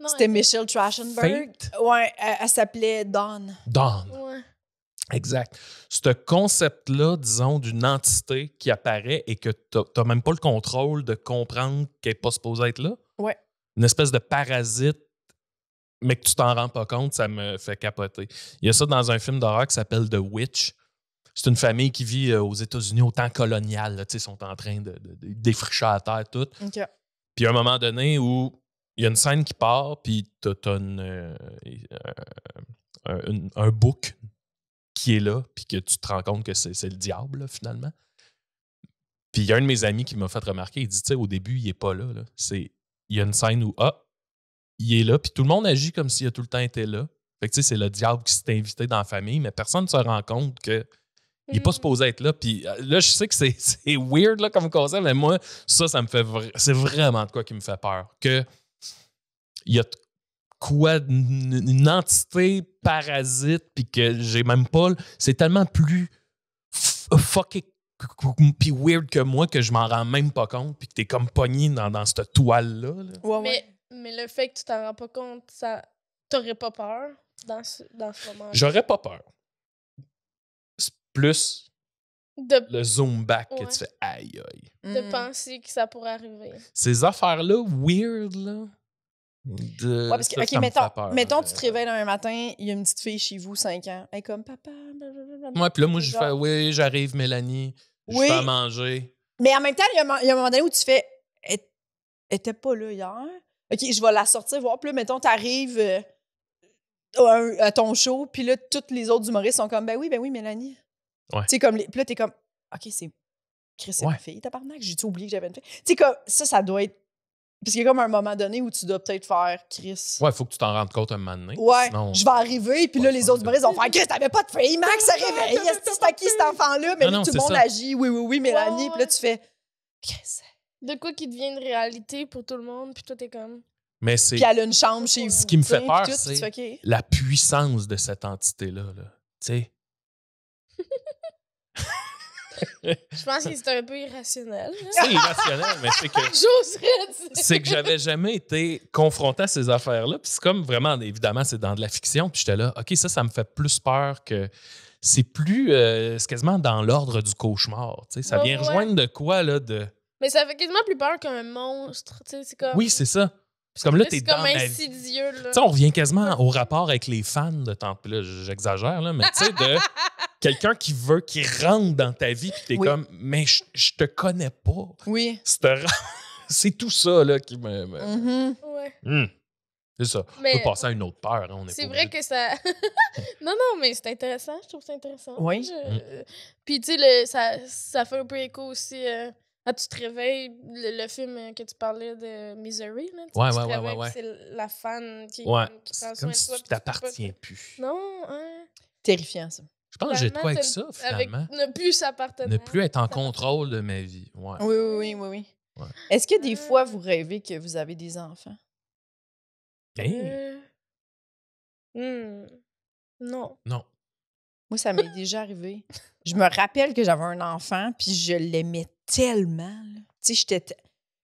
Non, C'était elle- Michelle Trachtenberg. Fate Ouais, elle s'appelait Dawn. Dawn. Ouais. Exact. Ce concept-là, disons, d'une entité qui apparaît et que tu n'as même pas le contrôle de comprendre qu'elle n'est pas supposée être là. Ouais. Une espèce de parasite, mais que tu t'en rends pas compte, ça me fait capoter. Il y a ça dans un film d'horreur qui s'appelle The Witch. C'est une famille qui vit aux États-Unis au temps colonial. Là, ils sont en train de défricher à terre tout. OK. Puis à un moment donné où il y a une scène qui part, puis t'as un bouc qui est là, puis que tu te rends compte que c'est le diable, là, finalement. Puis il y a un de mes amis qui m'a fait remarquer, il dit, tu sais, au début, il est pas là. Il y a une scène où, il est là, puis tout le monde agit comme s'il a tout le temps été là. Fait que, tu sais, c'est le diable qui s'est invité dans la famille, mais personne ne se rend compte que il n'est pas supposé être là. Puis là, je sais que c'est weird là, comme concept, mais moi, ça me fait... C'est vraiment de quoi qui me fait peur. Que il y a quoi, une entité parasite, puis que j'ai même pas... C'est tellement plus fucking puis weird que moi que je m'en rends même pas compte, puis que t'es comme pogné dans cette toile-là. Là. Ouais. Mais le fait que tu t'en rends pas compte, ça t'aurais pas peur dans ce moment-là? J'aurais pas peur. C'est plus De, le zoom back que Ouais. tu fais aïe aïe. de Mm. penser que ça pourrait arriver. Ces affaires-là, weird, là. Ouais, parce que, ça, OK, ça me mettons, fait peur. mettons, tu te réveilles un matin, il y a une petite fille chez vous, 5 ans. Elle est comme, papa, blablabla. Ouais, puis là, moi, je Genre- fais, oui, j'arrive, Mélanie. Je Oui. fais à manger. Mais en même temps, il y a un moment donné où tu fais, elle était pas là hier. OK, je vais la sortir, voir. Puis là, mettons, t'arrives à ton show, puis là, tous les autres humoristes sont comme, ben oui, Mélanie. Ouais. Tu sais, comme, puis là, t'es comme, OK, c'est Chris, c'est Ouais. ma fille, tabarnak, j'ai-tu oublié que j'avais une fille? Tu sais, comme, ça doit être. Parce qu'il y a comme un moment donné où tu dois peut-être faire, Chris. Ouais, il faut que tu t'en rendes compte un moment donné. Ouais, Sinon... je vais arriver, puis pas là, le les fun autres de- humoristes vont faire Chris, t'avais pas de fille, Max se réveille, c'est à qui cet enfant-là? Mais Non, là, non, tout le c'est monde ça. agit, oui, Mélanie, Ouais, puis là, tu fais Chris. De quoi qui devient une réalité pour tout le monde, puis toi, t'es comme... Mais c'est Puis elle a une chambre chez vous. Ce qui me fait tu sais, peur, puis tout, c'est- tu fais, OK. la puissance de cette entité-là. Là. Tu sais, Je pense que c'est un peu irrationnel. là. c'est irrationnel, mais c'est que... J'oserais dire. C'est que j'avais jamais été confronté à ces affaires-là. Puis c'est comme vraiment, évidemment, c'est dans de la fiction. Puis j'étais là, OK, ça me fait plus peur que. C'est plus. C'est quasiment dans l'ordre du cauchemar. Tu sais, ça Ouais, vient ouais. rejoindre de quoi, là, de. Mais ça fait quasiment plus peur qu'un monstre, tu sais, c'est comme... Oui, c'est ça. C'est comme là, t'es c'est dans comme ma vie. insidieux, là. Tu sais, on revient quasiment au rapport avec les fans de temps. Puis là, j'exagère, là, mais tu sais, de quelqu'un qui rentre dans ta vie, puis t'es Oui. comme, mais je te connais pas. Oui. C'est tout ça, là, qui me. Mhm. Ouais. C'est ça. Mais On peut passer à une autre peur. Hein, on est c'est pas vrai obligé que ça... non, mais c'est intéressant. Je trouve ça intéressant. Oui. Puis, tu sais, ça fait un peu écho aussi... Quand tu te réveilles, le film que tu parlais de Misery, là, tu Ouais, te ouais, ouais, réveilles, ouais, puis c'est la fan qui, Ouais, qui prend c'est soin comme de si toi. tu puis peux pas- t'appartiens plus. Non, hein. Terrifiant, ça. Je pense que j'ai de quoi avec ça, Finalement, avec finalement. ne plus s'appartenir. Ne plus être en contrôle de ma vie. Ouais. Oui. Ouais. Est-ce que des fois, vous rêvez que vous avez des enfants? Hey, Non. non. Moi, ça m'est déjà arrivé. Je me rappelle que j'avais un enfant, puis je l'aimais tellement. Là. Tu sais,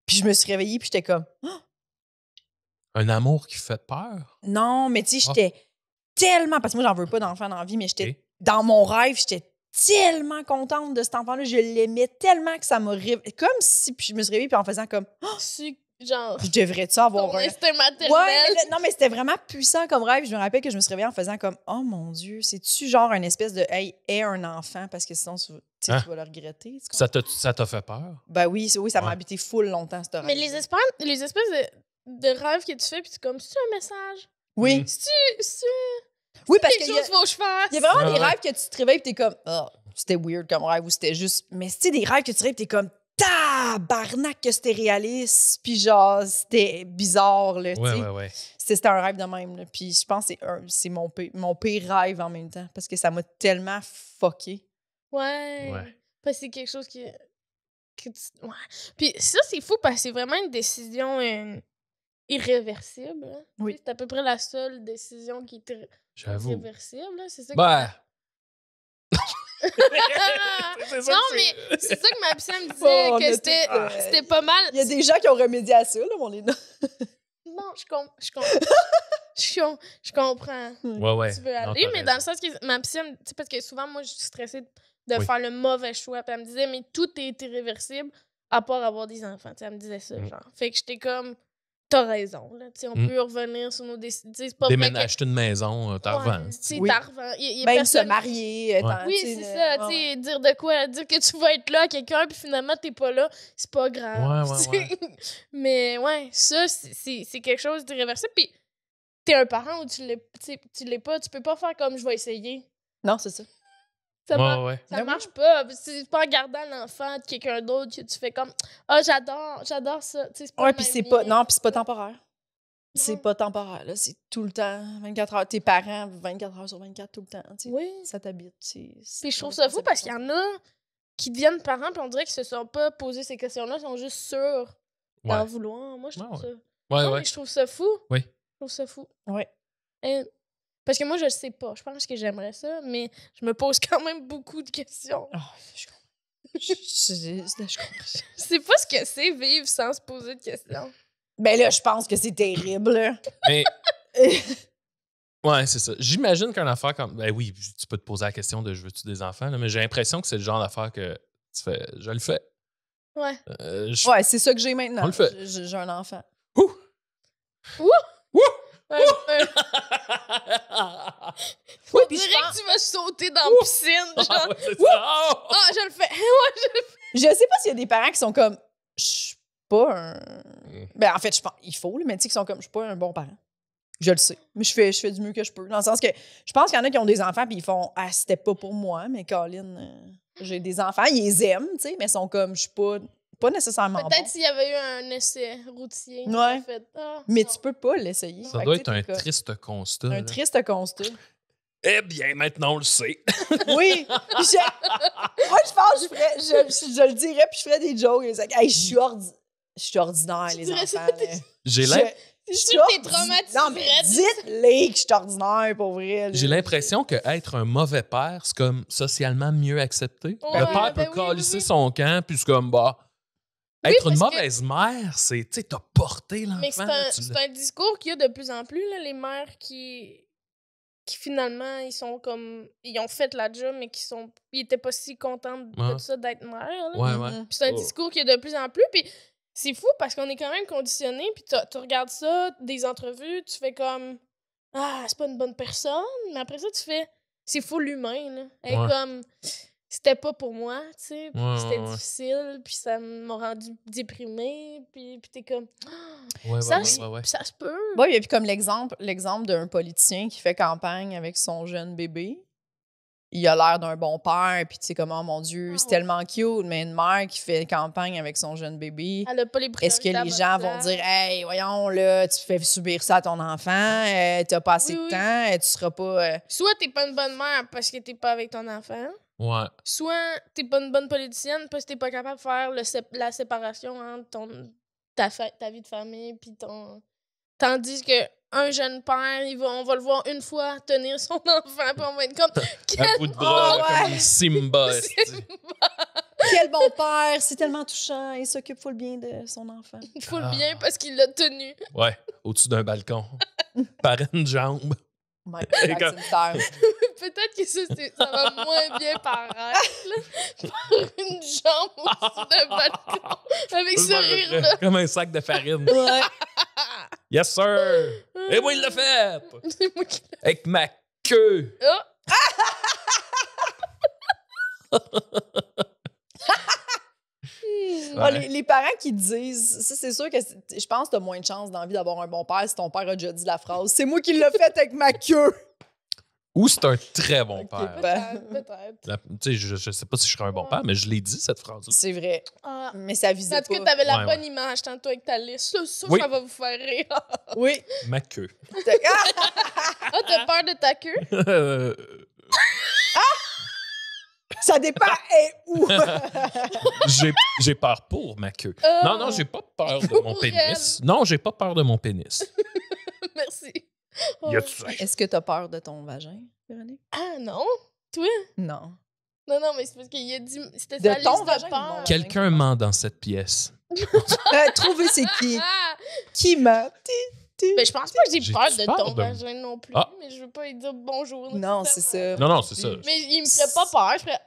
puis je me suis réveillée, puis j'étais comme... Ah! Un amour qui fait peur? Non, mais tu sais, j'étais tellement... Parce que moi, j'en veux pas d'enfant dans la vie, mais j'étais... Ok. Dans mon rêve, j'étais tellement contente de cet enfant-là. Je l'aimais tellement que ça m'a... Comme si... Puis je me suis réveillée, puis en faisant comme... Genre, Je devrais-tu avoir ton un... instinct maternel. Ouais, non, mais c'était vraiment puissant comme rêve. Je me rappelle que je me suis réveillée en faisant comme « Oh mon Dieu, c'est-tu genre une espèce de « Hey, aie un enfant parce que sinon tu sais, Hein? tu vas le regretter. » Ça t'a fait peur? Ben oui, ça m'a Ouais. habité full longtemps, ce rêve. Mais les espèces de rêves que tu fais, puis c'est comme, c'est un message? Oui, C'est oui parce quelque qu'il y a, chose faut que je fasse? il y a vraiment Ah des ouais. rêves que tu te réveilles et t'es comme « Oh, c'était weird comme rêve » ou c'était juste... Mais tu sais, des rêves que tu te réveilles et t'es comme « Tabarnak que c'était réaliste » puis genre, c'était bizarre, là, tu sais. Ouais. C'était un rêve de même, là. Puis je pense que c'est mon pire rêve en même temps parce que ça m'a tellement fucké. Ouais. Ouais. Parce que c'est quelque chose que ouais. Puis ça, c'est fou parce que c'est vraiment une décision irréversible. Hein. Oui. C'est à peu près la seule décision qui est J'avoue. irréversible. Hein. C'est ça Ben... C'est ça non, que mais c'est ça que ma psy me disait, Oh, que on a c'était tout, c'était pas mal. Il y a des gens qui ont remédié à ça, là, mon Léna. Non, je comprends. Ouais. Tu veux Non, aller, t'as mais dans le raison. sens que ma psy, tu sais, parce que souvent, moi, je suis stressée de Oui. faire le mauvais choix. Puis elle me disait, mais tout est irréversible à part avoir des enfants. Tu sais, elle me disait ça, genre. Fait que j'étais comme, t'as raison, là. Tu sais, on peut revenir sur nos décisions. C'est pas vrai que... Acheter une maison, t'en revends. Tu sais, Oui. t'en revends. Il y a Même personne... se marier. Ouais. tant, Oui, tu sais, c'est le- ça, ouais, tu sais, dire de quoi, dire que tu vas être là à quelqu'un, puis finalement, t'es pas là, c'est pas grave. Ouais. Mais ouais, ça, c'est quelque chose d'irréversible. Puis t'es un parent ou tu l'es pas, tu peux pas faire comme je vais essayer. Non, c'est ça. Ça, Ouais. ça Ben marche pas. C'est pas en gardant l'enfant de quelqu'un d'autre que tu fais comme ah, j'adore ça. Tu sais, c'est pas Ouais, le puis même c'est lien. pas... Non, puis c'est pas temporaire. C'est Non. pas temporaire, là. C'est tout le temps, 24 heures. Tes parents, 24 heures sur 24, tout le temps. Tu sais. Oui. Ça t'habite. Puis je trouve ça fou parce qu'il y en a qui deviennent parents, puis on dirait qu'ils se sont pas posé ces questions-là, ils sont juste sûrs d'en vouloir. Moi, je trouve Ouais. ça. Ouais. Non, mais je trouve ça fou. Oui. Je trouve ça fou. Ouais. Et- Parce que moi, je le sais pas. Je pense que j'aimerais ça, mais je me pose quand même beaucoup de questions. Ah, je comprends. Je comprends. Je sais pas ce que c'est vivre sans se poser de questions. Ben là, je pense que c'est terrible, là. Mais... Ouais, c'est ça. J'imagine qu'une affaire comme... Ben oui, tu peux te poser la question de « je veux-tu des enfants? » là, mais j'ai l'impression que c'est le genre d'affaire que tu fais « je le fais Ouais. ». Ouais, c'est ça que j'ai maintenant. On le fait. J'ai un enfant. Ouais, Oui, on puis dirait je pense... que tu vas sauter dans la piscine. Ah, Genre, ouais, c'est ça. Oh! ah, je le fais. Ouais, je le fais. Je sais pas s'il y a des parents qui sont comme... Je suis pas un... Ben, en fait, je pense... Il faut, là, mais tu sais, qui sont comme... Je suis pas un bon parent. Je le sais. Mais je fais du mieux que je peux. Dans le sens que je pense qu'il y en a qui ont des enfants puis ils font « Ah, c'était pas pour moi, mais Colin, j'ai des enfants. » Ils les aiment, tu sais, mais ils sont comme... Je suis pas nécessairement Peut-être bon. s'il y avait eu un essai routier. Ouais. j'aurais fait, ah, Mais non. tu peux pas l'essayer. Ça Fait doit que, être tu sais, un t'es comme- triste constat. Un là. triste constat. Eh bien, maintenant, on le sait. Oui. Puis moi, je pense que je le dirais, puis je ferais des jokes. Et c'est, hey, je suis ordinaire, Tu les dirais enfants. ça, là. J'ai Je- l'im- je C'est suis sûr que t'es ordi- traumatisée, Non, mais Red. dites-les que je suis ordinaire, pour vrai. là. J'ai l'impression qu'être un mauvais père, c'est comme socialement mieux accepté. Ouais, Le père peut ben oui, calisser oui. son camp, puis c'est comme, bah... Oui, Être une parce que- mauvaise mère, c'est, tu sais, t'as porté l'enfant. Mais c'est là, un, tu c'est l'as- un discours qu'il y a de plus en plus, là, les mères qui finalement, ils sont comme. Ils ont fait la job, mais ils étaient pas si contents de Ouais. ça d'être mère. Là. Ouais. Mhm. Puis c'est un Oh. discours qui est de plus en plus. Puis c'est fou parce qu'on est quand même conditionné. Puis tu regardes ça, des entrevues, tu fais comme ah, c'est pas une bonne personne. Mais après ça, tu fais c'est fou l'humain. Là. Elle est Ouais. comme c'était pas pour moi, tu sais. Puis Ouais, c'était ouais. difficile. Puis ça m'a rendu déprimée. Puis t'es comme Ouais, ça, ouais. ça se peut. Oui, et puis comme l'exemple d'un politicien qui fait campagne avec son jeune bébé. Il a l'air d'un bon père, puis tu sais comment, mon Dieu, Ah c'est ouais. tellement cute, mais une mère qui fait campagne avec son jeune bébé, Elle a pas les est-ce que priorités à les bonne gens vont place. dire « Hey, voyons, là, tu fais subir ça à ton enfant, t'as pas assez Oui, de oui. temps, tu seras pas... Soit t'es pas une bonne mère parce que t'es pas avec ton enfant, Ouais. soit t'es pas une bonne politicienne parce que t'es pas capable de faire la séparation entre ta vie de famille puis ton... Tandis que un jeune père, on va le voir une fois tenir son enfant, puis on va être comme... Un bout de bras, Oh, ouais. comme Simba. esti. Quel bon père, c'est tellement touchant. Il s'occupe full bien de son enfant. Il faut le bien parce qu'il l'a tenu. Ouais, au-dessus d'un balcon. Par une jambe. My God, Et quand- that's une terre. Peut-être que ça va moins bien paraître, là. Par une jambe au-dessus d'un balcon. Avec ce rire-là. Comme un sac de farine. Ouais. Yes, sir! Et moi, il l'a fait! C'est moi qui l'ai. Avec ma queue! Oh! Ah, les parents qui disent, ça c'est sûr que je pense que t'as moins de chance d'envie d'avoir un bon père si ton père a déjà dit la phrase « C'est moi qui l'ai fait avec ma queue! Ou c'est un très bon Ok, père. Peut-être. Tu sais, je sais pas si je serais un bon père, mais je l'ai dit, cette phrase-là. » C'est vrai, Ah. mais ça visait Parce que pas. t'avais la Ouais, bonne image tantôt avec ta liste. Ça, Oui. ça va vous faire rire. Oui. Ma queue. Ah, t'as peur de ta queue? Ça dépend et où. J'ai peur pour ma queue. Oh. Non, j'ai pas peur de mon Pour pénis. Non, j'ai pas peur de mon pénis. Merci. Oh. Y a-tu Est-ce que t'as peur de ton vagin, Véronique? Ah non? Toi? Non. Non, mais c'est parce qu'il a dit... C'était De sa ton liste vagin, de peur. non. Quelqu'un ment dans cette pièce. Trouvez c'est qui. Ah! Qui m'a... Ben, je pense pas que j'ai J'ai peur du de peur ton de- vagin non plus, Ah. mais je veux pas lui dire bonjour. Non, c'est ça. nécessairement. Non, c'est ça. Mais il me ferait pas peur. Je ferais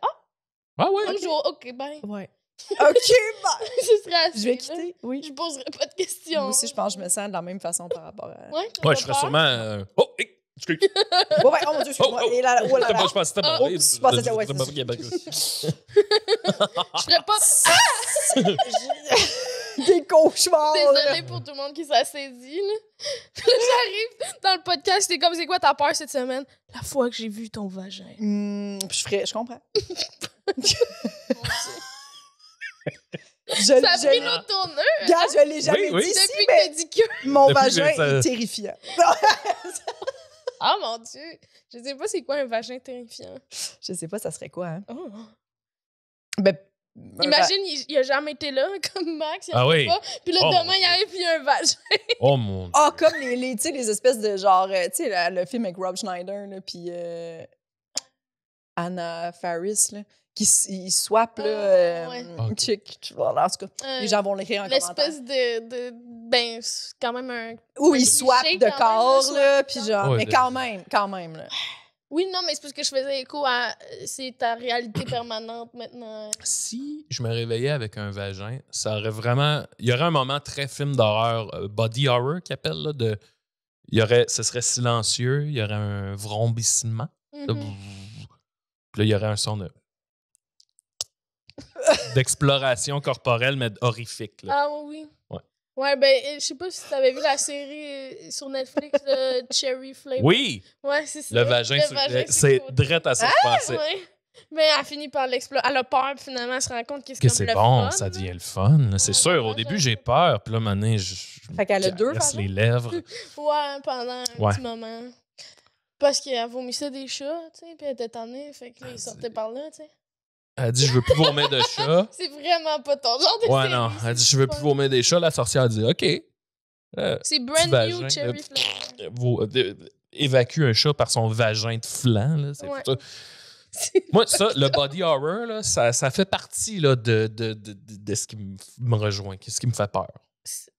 Ah ouais? bonjour, ok, bye. Ouais. OK, bye. Ce serait assez. Je vais là. quitter. Oui. Je poserais pas de questions. Moi aussi, je pense que je me sens de la même façon par rapport à... Ouais, t'as Ouais, pas je ferais peur? sûrement. Oh, hey, excuse. Oh, ouais, oh mon Dieu, excuse-moi. Et là, oh là C'était là. pas- je pensais que c'était Oh, parlé. je pensais que c'était- ouais, Je ferais pas. Des cauchemars. là. Désolée pour tout le monde qui s'est saisi, là. Puis là, j'arrive dans le podcast, c'est comme, c'est quoi ta peur cette semaine? La fois que j'ai vu ton vagin. Puis je comprends. Ça a pris une autre tournure. Gars, je l'ai jamais Oui, oui. dit ici, Depuis que mais t'as dit que... mon Depuis que vagin ça- est terrifiant. Ah, mon Dieu. Je sais pas c'est quoi un vagin terrifiant. Je sais pas, ça serait quoi, hein? Oh. Ben, Imagine, il a jamais été là, comme Max. Il Ah oui. pas. Puis là, Oh, demain, mon il arrive, puis il y a un vagin. Oh mon Dieu. Ah, comme les, tu sais, les espèces de genre, tu sais, le film avec Rob Schneider, là, puis Anna Faris, là, qui ils swappent, là, ouais. Ok. chick. Voilà, en tout cas, les gens vont l'écrire en commentaire. L'espèce de. Ben, c'est quand même un. Où ils cliché swappent quand de même, corps, le là, swap puis de genre, corps. mais Ouais, quand même, là. Oui, non, mais c'est parce que je faisais écho à. C'est ta réalité permanente maintenant. Si je me réveillais avec un vagin, ça aurait vraiment. Il y aurait un moment très film d'horreur, body horror qu'ils appellent, là. Ce serait silencieux, il y aurait un vrombissement. Là, Mhm. Puis là, il y aurait un son d'exploration corporelle, mais horrifique. Là. Ah oui. Ouais. Ouais, ben, je sais pas si t'avais vu la série sur Netflix, Cherry Flavor. Oui! Ouais, c'est ça. Le vagin, c'est cool. drette à ça que je pensais. Ouais. Mais elle finit par l'explorer. Elle a peur, puis finalement, elle se rend compte que c'est Que comme c'est le bon, fun, ça là. devient le fun. là. C'est Ouais, sûr, le au vagin, début, c'est j'ai cool. peur. Puis là, maintenant, je Fait qu'elle a deux caresse vagins? les lèvres. Ouais, pendant un Ouais. petit moment. Parce qu'elle vomissait des chats, tu sais, puis elle était tannée, fait que là, ils sortaient par là, tu sais. Elle dit, je veux plus vomir de chat. C'est vraiment pas ton genre de Ouais, série, non. c'est Elle dit, je veux plus fun. vomir des chats. La sorcière dit, OK. C'est Petit brand vagin, new Cherry Flavor. Évacue un chat par son vagin de flanc. Là, c'est Ouais. ça. Moi, ça, le body horror, là, ça fait partie là, de ce qui me rejoint, ce qui me fait peur.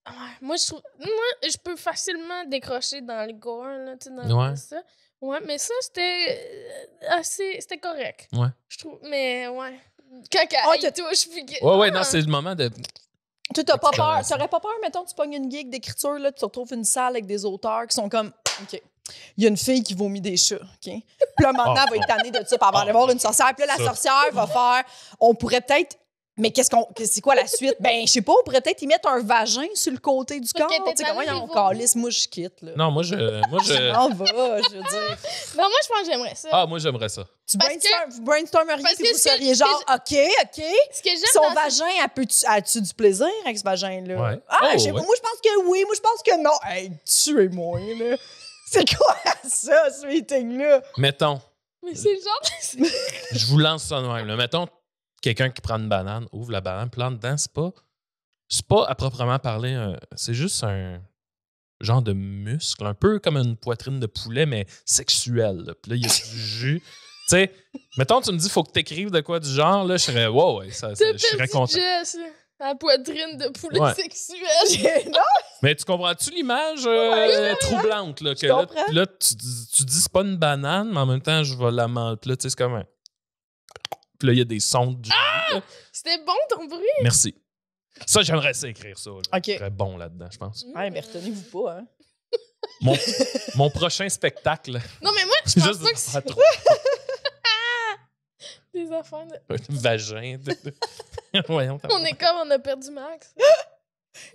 Ouais, moi, je peux facilement décrocher dans le gore, là, tu sais, dans Ouais. ça. Ouais, mais ça, c'était assez... C'était correct. Ouais. Je trouve, mais ouais. Quand Oh, elle y touche, puis que... Ouais, Ah! non, c'est le moment de. Tu t'as pas peur, Exploration. t'aurais pas peur, mettons, tu pognes une gig d'écriture, là, tu te retrouves une salle avec des auteurs qui sont comme, OK, il y a une fille qui vomit des chats, OK? Puis là, maintenant, elle va être tannée de ça, puis elle va aller voir une sorcière, puis là, la Ça. sorcière va faire, on pourrait peut-être, mais c'est quoi la suite? Ben, je sais pas, on pourrait peut-être y mettre un vagin sur le côté du Parce corps, qu'elle était tu sais, comment tannée on des calisse, moi, je quitte, là. Non, moi, je. On va, je veux dire. Non, moi, je pense que j'aimerais ça. Ah, moi, j'aimerais ça. Tu Parce que- vous brainstormeriez, parce puis que vous ce que- seriez ce genre, que OK. Ce que j'aime Son dans vagin, as-tu du plaisir avec ce vagin-là? Ouais. Ah, Oh, je sais pas, ouais. moi, je pense que oui, moi, je pense que non. Hey, tuez-moi, là. C'est quoi ça, ce meeting-là? Mettons, Mais c'est le genre... je vous lance ça de même. Là. Mettons, quelqu'un qui prend une banane, ouvre la banane, plante dedans, c'est pas à proprement parler, c'est juste genre de muscle, un peu comme une poitrine de poulet, mais sexuelle. Là. Puis là, il y a du jus. Tu sais, mettons, tu me dis, faut que t'écrives de quoi du genre, là, je serais, wow, ouais, je serais content. Jess, la poitrine de poulet Ouais. sexuel. Non! Mais tu comprends-tu l'image troublante? Là, que Je là, comprends. puis là, tu dis, c'est pas une banane, mais en même temps, je vais la manger. Puis là, tu sais, c'est comme un... Puis là, il y a des sons de jus. là. C'était bon ton bruit. Merci. Ça, j'aimerais ça écrire ça. Là. OK. Je serais bon là-dedans, je pense. Ouais, mais retenez-vous pas, hein. Mon prochain spectacle, Non, mais moi, je c'est pense juste pas de que faire c'est trop des affaires de... un vagin. Voyons. On est comme, on a perdu Max.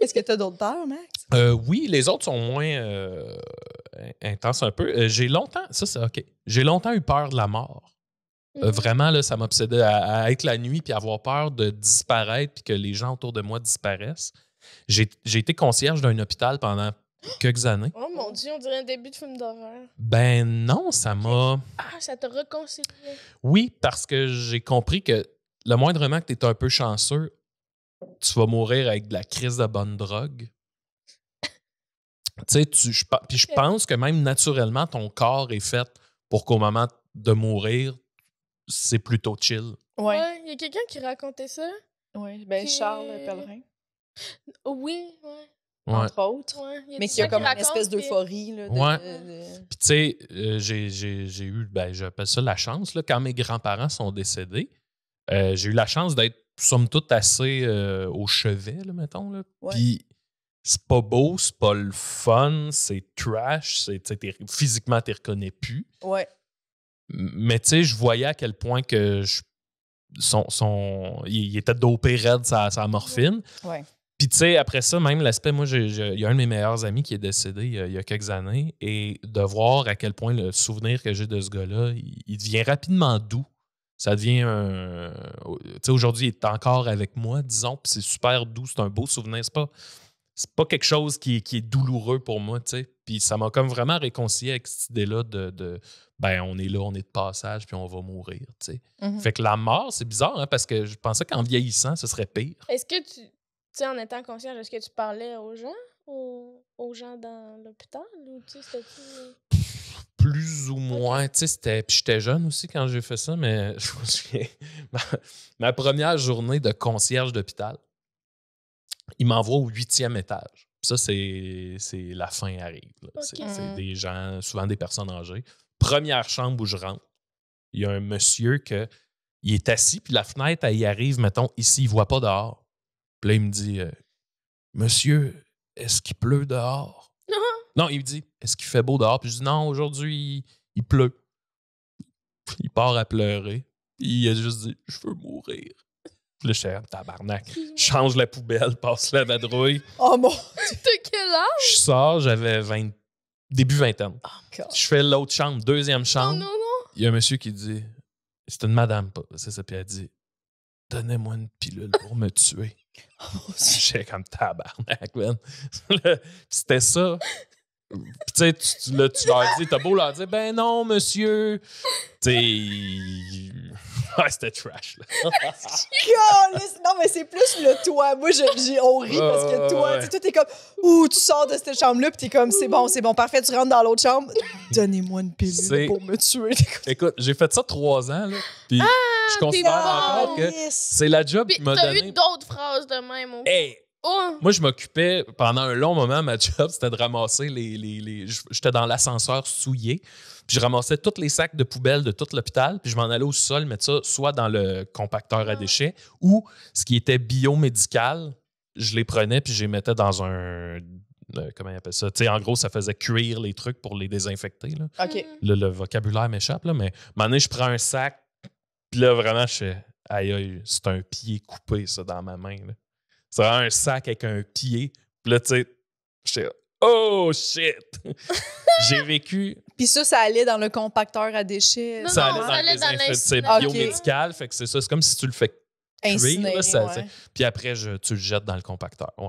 Est-ce que t'as d'autres peurs, Max? Oui, les autres sont moins intenses un peu. J'ai longtemps... Ça, c'est OK. J'ai longtemps eu peur de la mort. Vraiment, là, ça m'obsédait à être la nuit puis avoir peur de disparaître puis que les gens autour de moi disparaissent. J'ai été concierge d'un hôpital pendant quelques années. Oh mon Dieu, on dirait un début de film d'horreur. Ben non, ça m'a... Ah, ça t'a réconcilié. Oui, parce que j'ai compris que le moindrement que tu es un peu chanceux, tu vas mourir avec de la crise de bonne drogue. Tu sais, puis je pense que même naturellement, ton corps est fait pour qu'au moment de mourir, c'est plutôt chill. Ouais. Ouais, il y a quelqu'un qui racontait ça. Ouais. Ben, Puis- Charles Pellerin, Oui, ouais. Ouais. entre autres. Ouais, il y a Mais des qui a gens comme une racontent, espèce puis- d'euphorie, là. Ouais. de- Puis tu sais, j'ai eu, ben, j'appelle ça la chance, là, quand mes grands-parents sont décédés, j'ai eu la chance d'être, somme toute, assez au chevet, là, mettons. Là. Ouais. Puis c'est pas beau, c'est pas le fun, c'est trash, physiquement, tu reconnais plus. Ouais. Mais tu sais, je voyais à quel point que il était dopé raide sa morphine. Ouais. Puis tu sais, après ça, même l'aspect, moi, il y a un de mes meilleurs amis qui est décédé il y a quelques années, et de voir à quel point le souvenir que j'ai de ce gars-là, il devient rapidement doux. Ça devient un... Tu sais, aujourd'hui, il est encore avec moi, disons, puis c'est super doux, c'est un beau souvenir. C'est pas quelque chose qui est douloureux pour moi, tu sais. Puis ça m'a comme vraiment réconcilié avec cette idée-là de ben, on est là, on est de passage, puis on va mourir, tu sais. Mhm. Fait que la mort, c'est bizarre, hein, parce que je pensais qu'en vieillissant, ce serait pire. Est-ce que tu sais, en étant conscient, est-ce que tu parlais aux gens? Aux gens dans l'hôpital? Ou tu sais, c'était-tu... Plus ou moins. Tu sais, puis j'étais jeune aussi quand j'ai fait ça, mais je me souviens, ma première journée de concierge d'hôpital, il m'envoie au 8e étage. Ça, c'est la fin arrive. Là. Ok. C'est des gens, souvent des personnes âgées. Première chambre où je rentre, il y a un monsieur il est assis, puis la fenêtre, elle y arrive, mettons, ici, il ne voit pas dehors. Puis là, il me dit Monsieur, est-ce qu'il pleut dehors? Non, il me dit est-ce qu'il fait beau dehors? Puis je dis non, aujourd'hui, il pleut. Il part à pleurer. Puis il a juste dit je veux mourir. Puis là, je suis tabarnak. Je change la poubelle, passe la vadrouille. Oh mon T'as quel âge? Je sors, j'avais début vingtaine. God. Je fais l'autre chambre, deuxième Non, chambre. non, non. Il y a un monsieur qui dit c'est une madame, c'est ça. Puis elle dit donnez-moi une pilule pour me tuer. J'étais comme tabarnak, man. C'était ça. Puis tu sais, tu leur dis, t'as beau leur dire, ben non, monsieur. Tu sais, ouais, c'était trash, là. Calisse! Non, mais c'est plus le toi. Moi, on rit parce que toi, ouais. tu sais, toi, t'es comme, ouh, tu sors de cette chambre-là, puis t'es comme, c'est bon, parfait, tu rentres dans l'autre chambre. Donnez-moi une pilule C'est- pour me tuer. Écoute, j'ai fait ça 3 ans, là. Puis je considère encore que c'est la job Puis qui m'a t'as donné. eu d'autres phrases de même. Hey! Oh! Moi, je m'occupais, pendant un long moment, ma job, c'était de ramasser j'étais dans l'ascenseur souillé, puis je ramassais tous les sacs de poubelle de tout l'hôpital, puis je m'en allais au sol mettre ça soit dans le compacteur à déchets, ou ce qui était biomédical, je les prenais, puis je les mettais dans un... comment on appelle ça? Tu sais, en gros, ça faisait cuire les trucs pour les désinfecter, là. OK. Le vocabulaire m'échappe, là, mais à un moment donné, je prends un sac, puis là, vraiment, je fais aïe, aïe, c'est un pied coupé, ça, dans ma main, là. C'est vraiment un sac avec un pied. Puis là, tu sais, j'étais oh shit! J'ai vécu. Puis ça allait dans le compacteur à déchets. Non, Ça non, ça allait allait dans c'est l'incinérateur. biomédical, fait que c'est ça. C'est comme si tu le fais cuire. Incinéré, Là, ça, ouais. puis après, tu le jettes dans le compacteur. Ouais.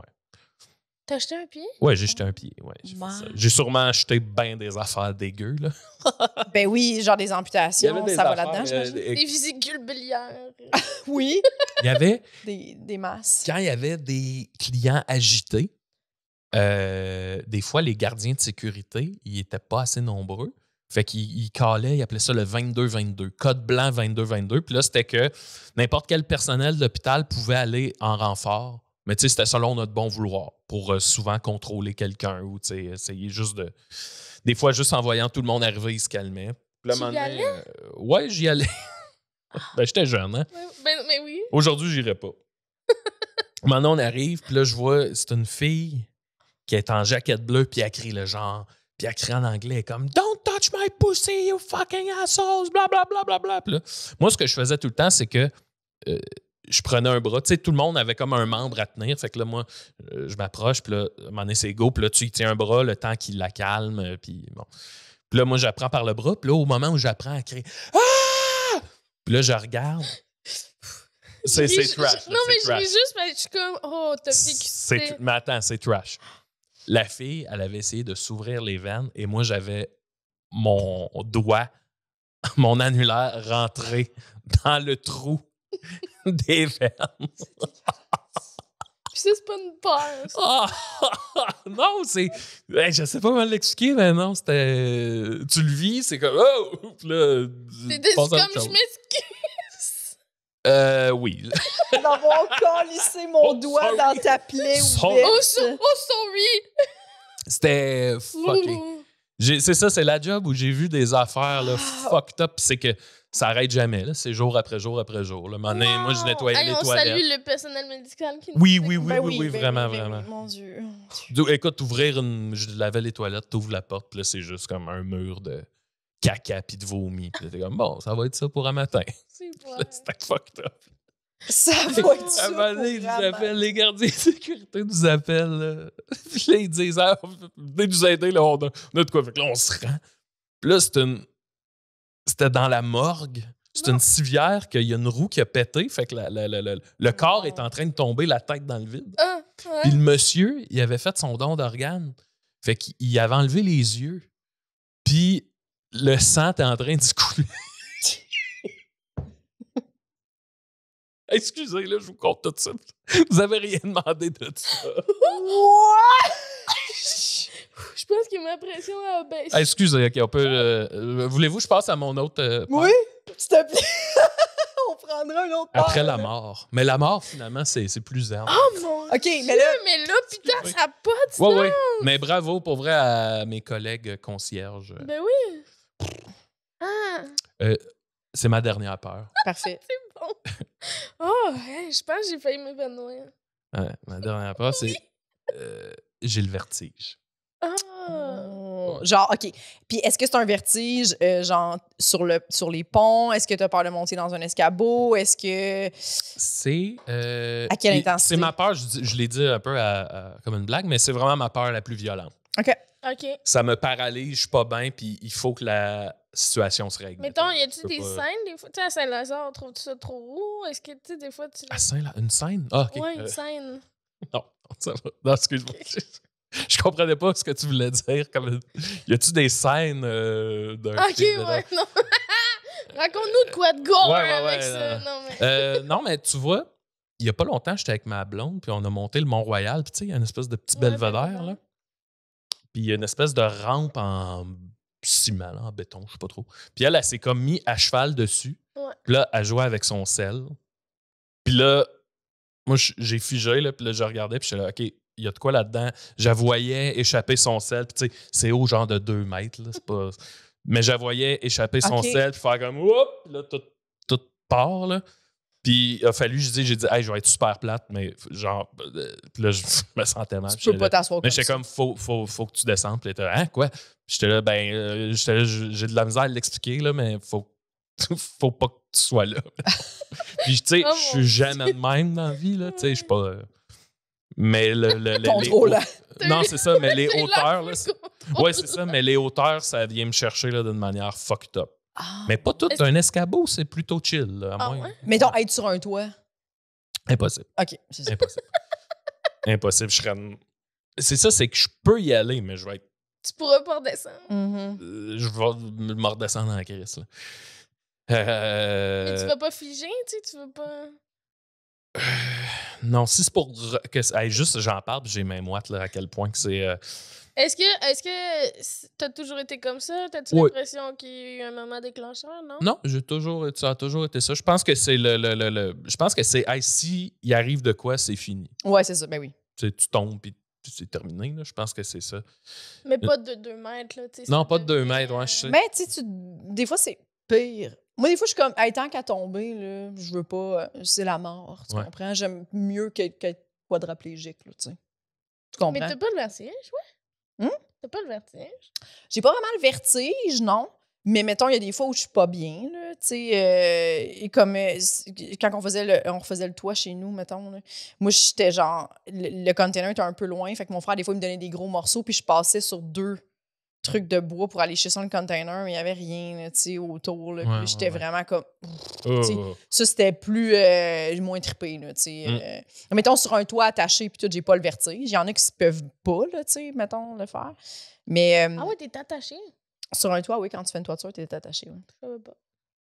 T'as acheté un pied? Ouais, j'ai jeté un pied. Ouais, j'ai fait Wow. ça. J'ai sûrement acheté bien des affaires dégueu, là. Ben oui, genre des Il y amputations, avait des ça va affaires, là-dedans, j'imagine. Des vésicules biliaires. Oui, Il y avait, des masses. quand il y avait des clients agités, des fois, les gardiens de sécurité, ils n'étaient pas assez nombreux. Fait qu'ils calaient, ils appelaient ça le 22-22, code blanc 22-22. Puis là, c'était que n'importe quel personnel de l'hôpital pouvait aller en renfort. Mais tu sais, c'était selon notre bon vouloir pour souvent contrôler quelqu'un ou tu sais, essayer juste de... Des fois, juste en voyant tout le monde arriver, ils se calmaient. Puis là, Tu y allais? Ouais, j'y allais. Ben, j'étais jeune, hein? Mais oui. Aujourd'hui, j'irais pas. Maintenant, on arrive, puis là, je vois, c'est une fille qui est en jaquette bleue, puis elle crie le genre... Puis elle crie en anglais comme « Don't touch my pussy, you fucking assholes! » Blablabla. Bla, bla, bla. Moi, ce que je faisais tout le temps, c'est que je prenais un bras. Tu sais, tout le monde avait comme un membre à tenir. Fait que là, moi, je m'approche, puis là, à un moment donné, c'est go. Puis là, tu y tiens un bras le temps qu'il la calme. Puis bon. Puis là, moi, j'apprends par le bras. Puis là, au moment où j'apprends à crier « Ah! » Puis là, je regarde. C'est trash. Non, mais je ris juste parce que je suis comme « Oh, t'as vécu Mais attends, c'est trash. La fille, elle avait essayé de s'ouvrir les veines et moi, j'avais mon doigt, mon annulaire rentré dans le trou des veines. Puis ça, c'est pas une peur. Non, c'est... Hey, je sais pas comment l'expliquer, mais non, c'était... Tu le vis, c'est comme... Oh! Puis là, C'est comme je m'excuse. Oui. D'avoir collissé mon doigt dans ta plaie ouverte. Oh, sorry! C'était fucking... C'est ça, c'est la job où j'ai vu des affaires là, fucked up. C'est que ça arrête jamais. Là. C'est jour après jour après jour. Là. Maintenant, moi, je nettoyais les on toilettes. salue le personnel médical qui nous Oui, écoute. vraiment. Mon Dieu. Écoute, je lavais les toilettes, t'ouvres la porte, puis là, c'est juste comme un mur de caca puis de vomi. Puis là, t'es comme, bon, ça va être ça pour un matin. C'était fucked up. Ça va être ça. À un moment donné, ils nous appellent, les gardiens de sécurité nous appellent. Puis là, ils disent, ah, venez nous aider, là, on a de quoi. Fait que là, on se rend. Puis là, c'était dans la morgue. C'est une civière qu'il y a une roue qui a pété. Fait que le corps est en train de tomber, la tête dans le vide. Ouais. Puis le monsieur, il avait fait son don d'organes. Fait qu'il avait enlevé les yeux. Puis le sang était en train de se couler. Excusez, là, je vous compte tout ça. Vous avez rien demandé de ça. What? Je pense que ma pression a baissé. Excusez, OK, on peut... voulez-vous que je passe à mon autre... Oui, s'il te plaît. On prendra un autre Après part. la mort. Mais la mort, finalement, c'est plus zen. Oh mon OK, Dieu! mais là... Mais là, putain, ça n'a pas de sens! Oui. Mais bravo, pour vrai, à mes collègues concierges. Ben oui! Ah! C'est ma dernière peur. Parfait. C'est bon! Oh, hey, je pense que j'ai failli m'évanouir. Ouais, ma dernière peur, c'est... j'ai le vertige. Ah! Genre, OK. Puis est-ce que c'est un vertige, genre, sur les ponts? Est-ce que tu as peur de monter dans un escabeau? Est-ce que... C'est... À quelle intensité? C'est ma peur, je l'ai dit un peu comme une blague, mais c'est vraiment ma peur la plus violente. OK. OK. Ça me paralyse, je suis pas bien, puis il faut que la situation se règle. Mettons, y a-tu Je peux des pas- scènes, des fois? Tu sais, à Saint-Lazare, trouves-tu ça trop haut? Est-ce que, tu sais, des fois, tu... À une scène? Ah, OK. Ouais, une scène. Non, ça va. Non, excuse-moi. Je comprenais pas ce que tu voulais dire. Comme... Y a-tu des scènes d'un OK, film, ouais, non. Raconte-nous de quoi de gore Ouais, avec ça. non, mais tu vois, il y a pas longtemps, j'étais avec ma blonde, puis on a monté le Mont-Royal, puis tu sais, il y a une espèce de petit Ouais, belvédère, belvédère. là. Puis il y a une espèce de rampe en ciment, là, en béton, je sais pas trop. Puis elle s'est comme mis à cheval dessus. Ouais. Puis là, elle jouait avec son sel. Puis là, moi, j'ai figé, là, puis là, je regardais, puis j'étais là, OK, il y a de quoi là-dedans? Je la voyais échapper son sel, puis tu sais, c'est haut genre de 2 mètres, là, c'est pas... Mais je la voyais échapper son OK. sel, puis faire comme, oups, puis là, tout part, là. Puis il a fallu, j'ai dit, hey, je vais être super plate, mais genre, puis là, je me sentais mal. Tu peux pas t'asseoir Mais comme j'étais ça. comme, faut que tu descendes. Puis elle était, hein, quoi? Puis j'étais là, j'ai de la misère à l'expliquer, là, mais faut pas que tu sois là. Puis, tu sais, Oh je suis mon jamais de même dans la vie, là. Tu sais, je suis pas. Mais Contrôlant. Non, c'est ça, mais les C'est hauteurs, la là. plus Ouais, c'est ça, mais les hauteurs, ça vient me chercher, là, d'une manière fucked up. Ah. Mais pas tout Est-ce- un escabeau, c'est plutôt chill, là, à Ah moins. ouais? Mettons, être sur un toit. Impossible. OK, c'est ça. Impossible. Impossible. Je serais. C'est ça, c'est que je peux y aller, mais je vais être. Tu pourras pas redescendre. Mhm. Je vais me redescendre en crise. Là. Mais tu vas pas figer, tu sais, tu veux pas... Non, si c'est pour que juste j'en parle, puis j'ai mes moites là, à quel point que c'est. Est-ce que t'as toujours été comme ça? T'as-tu Oui. l'impression qu'il y a eu un moment déclencheur, non? Non, ça a toujours été ça. Je pense que c'est je pense que c'est si il arrive de quoi, c'est fini. Ouais, c'est ça, ben oui. Tu tombes puis c'est terminé. Là. Je pense que c'est ça. Mais pas de 2 mètres, là. Tu sais, Non, ça pas de 2 devient, mètres, ouais, je sais. Mais tu sais, des fois, c'est pire. Moi, des fois, je suis comme, hey, tant qu'à tomber, là, je veux pas, c'est la mort, tu Ouais. comprends? J'aime mieux qu'être quadraplégique, là, tu sais. Tu comprends? Mais t'as pas le vertige, ouais? Hum? T'as pas le vertige? J'ai pas vraiment le vertige, non. Mais mettons, il y a des fois où je suis pas bien, là, tu sais, et comme quand on refaisait le toit chez nous, mettons, là, moi, j'étais genre, le container était un peu loin, fait que mon frère, des fois, il me donnait des gros morceaux, puis je passais sur 2 trucs de bois pour aller chercher sur le container, mais il y avait rien, là, tu sais, autour, là, puis j'étais vraiment comme... t'sais, ça, c'était plus... moins trippé, là, tu sais. Mettons, sur un toit attaché, puis tout, j'ai pas le vertige. Il y en a qui peuvent pas, là, tu sais, mettons, le faire. Mais... Ah ouais, t'es attaché? sur un toit, oui, quand tu fais une toiture, t'es attaché, oui. Je savais pas.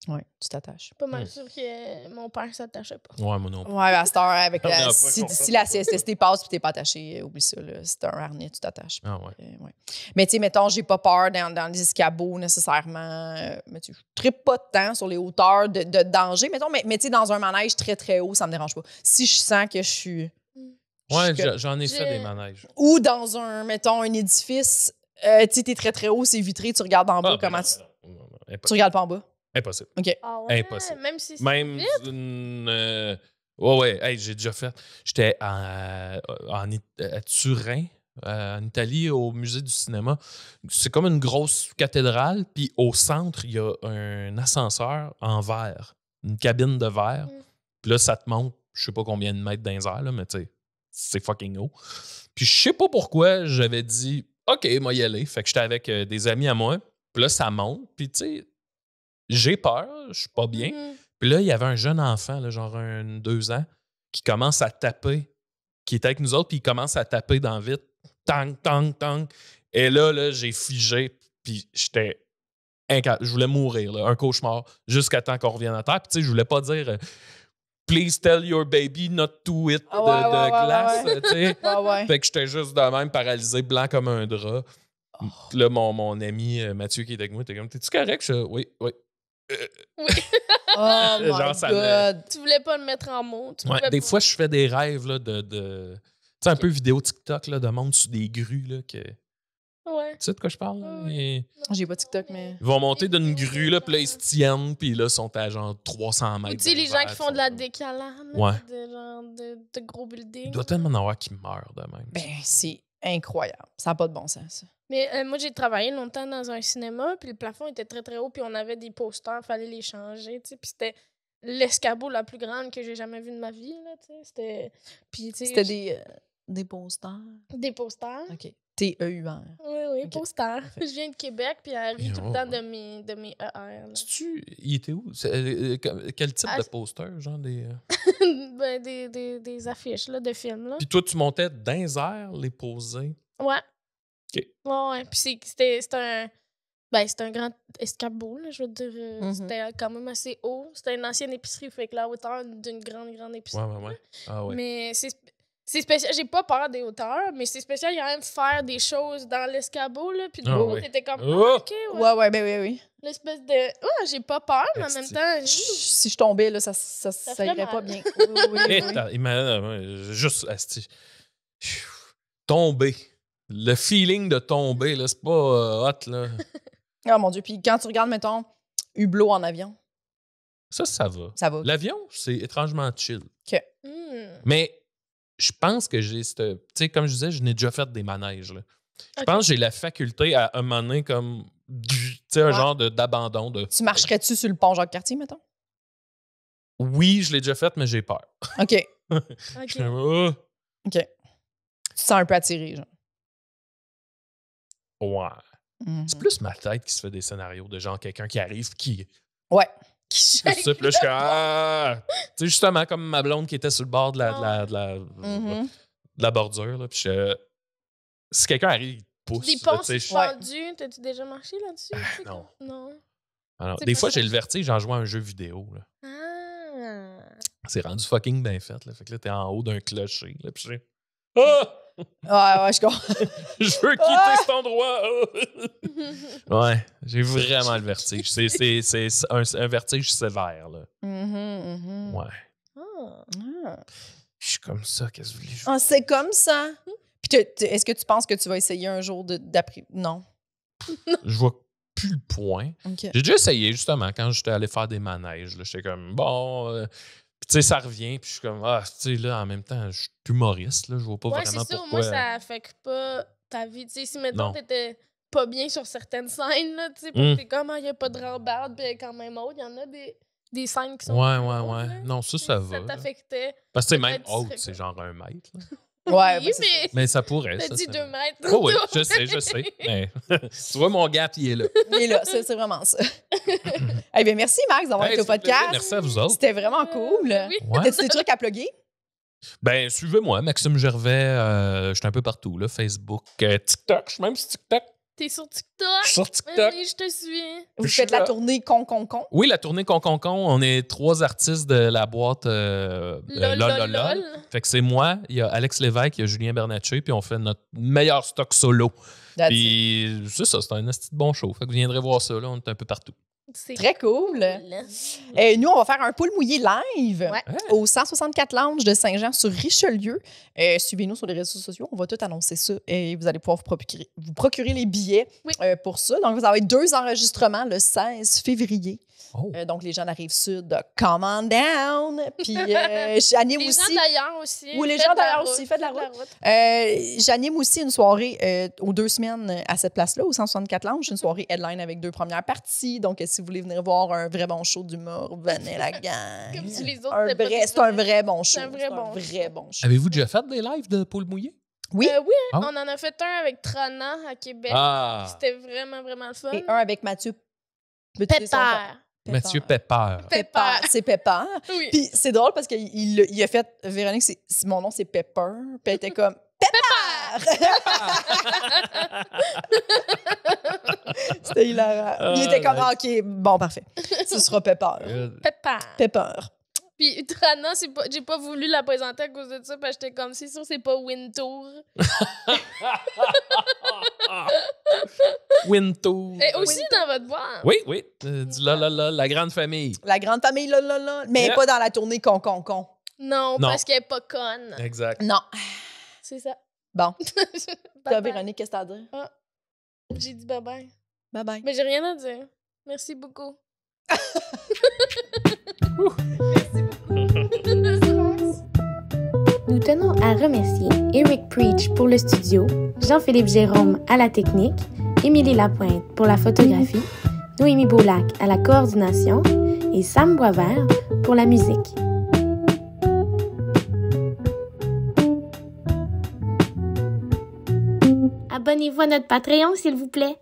Oui, tu t'attaches. Je suis pas mal sûre que mon père s'attachait pas. Ouais, moi non plus. Ouais, à cette heure, avec On a pas si la CSST passe puis t'es pas attaché, oublie ça, là. C'est un harnais, tu t'attaches. Ah ouais. Ouais. Mais tu sais, mettons, j'ai pas peur dans les escabeaux nécessairement. Mais tu trippe pas de temps sur les hauteurs de danger, mettons. Mais tu sais, dans un manège très, très haut, ça me dérange pas. Si je sens que je suis... Ouais, je- j'en ai fait des manèges. Ou dans mettons, un édifice, tu sais, t'es très, très haut, c'est vitré, tu regardes en bas, comment tu... Tu Impossible. regardes pas en bas? Impossible. OK. Ah ouais? Impossible. Même si c'est Même vite? une. Ouais, hey, j'ai déjà fait. J'étais à Turin, en Italie, au musée du cinéma. C'est comme une grosse cathédrale, puis au centre, il y a un ascenseur en verre, une cabine de verre. Puis là, ça te monte, je sais pas combien de mètres dans les airs, là, mais tu sais, c'est fucking haut. Puis je sais pas pourquoi j'avais dit, OK, moi y aller. Fait que j'étais avec des amis à moi. Puis là, ça monte. Puis tu sais, j'ai peur, je suis pas bien. Puis là, il y avait un jeune enfant, là, genre 2 ans, qui commence à taper, qui était avec nous autres, puis il commence à taper dans le vide. Tang, tang, tang. Et là j'ai figé, puis j'étais incapable. Je voulais mourir, là, un cauchemar, jusqu'à temps qu'on revienne à terre. Puis tu sais, je voulais pas dire Please tell your baby not to hit de glace, tu sais. Ouais. Fait que j'étais juste de même, paralysé, blanc comme un drap. Puis là, mon ami Mathieu qui était avec moi était comme, t'es-tu correct? Oui. Oh Genre, my ça God! Tu voulais pas le mettre en mots. Tu Ouais, pouvais des pas. fois, je fais des rêves là, de tu sais, un peu vidéo TikTok là, de monde sur des grues. Là, que... Tu Ouais. sais de quoi je parle? Là? Ouais. J'ai pas TikTok, mais... Ils vont monter d'une grue, là, puis là, ils se tiennent, puis là, ils sont à genre 300 mètres. Ou tu sais, dans les les gens airs, qui ils font sont de la comme- décalade, là, Ouais. de, genre, de gros buildings. Il doit tellement en avoir qui meurent de même. Ben, c'est incroyable. Ça n'a pas de bon sens, ça. Mais moi, j'ai travaillé longtemps dans un cinéma, puis le plafond était très, très haut, puis on avait des posters, fallait les changer, tu sais, puis c'était l'escabeau la plus grande que j'ai jamais vue de ma vie, là, tu sais, c'était... Puis, tu sais... C'était des posters. Des posters. OK. T-E-U-R. Oui, Ok. posters. Je viens de Québec, puis elle rit Et tout oh, le temps ouais. de mes ER, là. Il était où? Quel type Ah, de poster? Genre des. Ben, des affiches, là, de films, là. Puis toi, tu montais dans les airs, les poser. Ouais. OK. Ouais. Puis c'était un... Ben, c'était un grand escabeau, là, je veux dire. Mhm. C'était quand même assez haut. C'était une ancienne épicerie, fait que la hauteur d'une grande épicerie. Ouais. Ah ouais. Mais c'est spécial. J'ai pas peur des hauteurs, mais c'est spécial quand même faire des choses dans l'escabeau, là. Puis de Ah l'autre, ouais. t'étais comme, Oh! OK, ouais. Ouais, ben oui. L'espèce de... Ouais, j'ai pas peur, mais en même temps... Si je tombais, là, ça ferait irait mal. pas bien. Oui. Juste, asti. Tomber. Le feeling de tomber, là, c'est pas hot, là. Oh mon Dieu. Puis quand tu regardes, mettons, Hublot en avion, Ça va. ça va. L'avion, c'est étrangement chill. Hmm. Mais je pense que j'ai cette. Tu sais, comme je disais, je n'ai déjà fait des manèges, là. Je Ok. pense que j'ai la faculté à un moment donné, comme. Tu sais, un Ouais. genre d'abandon. Tu marcherais-tu sur le pont Jacques-Cartier, mettons? Oui, je l'ai déjà fait, mais j'ai peur. OK. OK. Je suis comme, oh! OK. Tu te sens un peu attiré, genre. Ouais. Mhm. C'est plus ma tête qui se fait des scénarios de genre quelqu'un qui arrive, qui. Ouais. Qui C'est ça, puis là, je suis comme. Ah! Tu sais, justement, comme ma blonde qui était sur le bord de Mhm. la bordure, là. Puis si quelqu'un arrive, il te pousse. Des là, ponts tu sais, suspendus, t'as-tu déjà marché là-dessus? Tu sais non. Non. Alors, C'est des pas fois, ça. j'ai le vertige, j'en joue à un jeu vidéo. Là. Ah. C'est rendu fucking bien fait. Là. Fait que là, t'es en haut d'un clocher. Là, puis Ah! Ouais, je comprends. Je veux quitter cet endroit! Ouais, j'ai vraiment le vertige. C'est un vertige sévère. Là. Ouais. Ah. Je suis comme ça, qu'est-ce que vous voulez? Ah, c'est comme ça. Puis est-ce que tu penses que tu vas essayer un jour d'après? Non. Je vois plus le point. OK. J'ai déjà essayé, justement, quand j'étais allé faire des manèges. J'étais comme, bon... Puis, tu sais, ça revient, puis je suis comme, tu sais, là, en même temps, je suis humoriste, là, je vois pas Ouais, vraiment c'est ça. pourquoi... Moi, ça affecte pas ta vie. Tu sais, si, mettons, Non. t'étais pas bien sur certaines scènes, là, tu sais, parce que t'es comme, il n'y a pas de rambarde, puis quand même autre, il y en a des scènes qui sont... Ouais. drôles, là. Non, ça va. Ça t'affectait. Parce que, même peut-être haute, tu serais c'est genre 1 mètre. Là. Ouais, Oui, c'est ça. Mais ça pourrait, T'as ça. dit c'est 2 vrai. mètres. Oh oui, je sais. Mais, tu vois, mon gap, il est là. Il est là, c'est vraiment ça. Eh bien, merci, Max, d'avoir Hey, été au ça fait plaisir. podcast. Merci à vous autres. C'était vraiment cool. Oui. Ouais. T'as-tu des trucs à plugger? Ben, suivez-moi, Maxime Gervais. Je suis un peu partout, là. Facebook, TikTok. Je suis même sur TikTok. T'es sur TikTok? Je suis sur Ben TikTok. oui, je te suis. Vous Je suis faites la là. tournée con. Oui, la tournée Con. On est 3 artistes de la boîte Lol. Fait que c'est moi, il y a Alex Lévesque, il y a Julien Bernatchez, puis on fait notre meilleur stock solo. That's it. Puis c'est ça, c'est un esti de bon show. Fait que vous viendrez voir ça, là. On est un peu partout. C'est Très cool. cool. Nous, on va faire un pool mouillé live Ouais. au 164 Lounge de Saint-Jean sur Richelieu. Suivez-nous sur les réseaux sociaux. On va tout annoncer ça et vous allez pouvoir vous procurer les billets Oui. pour ça. Donc, vous avez 2 enregistrements le 16 février. Oh. Donc, les gens de la Rive-Sud, come on down. Puis, j'anime Les aussi... gens d'ailleurs aussi. Ou les faites gens de la d'ailleurs route, aussi, faites de la route. J'anime aussi une soirée aux 2 semaines à cette place-là, au 164 Lounge. Une soirée headline avec 2 premières parties. Donc, si vous voulez venir voir un vrai bon show d'humour, venez la gang. Comme si les autres Un étaient pas vrai- des C'est un vrais. vrai bon show. C'est un vrai bon vrai bon show. Avez-vous déjà fait des lives de Paul Mouillé? Oui. Oui, Ah. on en a fait un avec Trana à Québec. Ah! C'était vraiment, vraiment le fun. Et un avec Mathieu. Peux-tu dire son nom? Pépère. Mathieu Pepper. Pepper. C'est Pepper. Oui. Puis c'est drôle parce qu'il a fait Véronique, mon nom c'est Pepper. Puis elle était comme Pepper! C'était hilarant. Il était comme Ah, OK, bon, parfait. Ce sera Pepper. Pépère. Pepper. Puis Trana, j'ai pas voulu la présenter à cause de ça, parce que j'étais comme, c'est sûr, c'est pas Wintour. Wintour. Et aussi dans votre boîte. Oui. Du la grande famille. La grande famille, là. Mais Yeah. pas dans la tournée con. Non, Non. parce qu'elle est pas conne. Exact. Non. C'est ça. Bon. Toi, Bye-bye. Véronique, qu'est-ce que t'as à dire? J'ai dit bye-bye. Bye-bye. Mais j'ai rien à dire. Merci beaucoup. Nous tenons à remercier Eric Preach pour le studio, Jean-Philippe Jérôme à la technique, Émilie Lapointe pour la photographie, Noémie Boulac à la coordination et Sam Boisvert pour la musique. Abonnez-vous à notre Patreon, s'il vous plaît.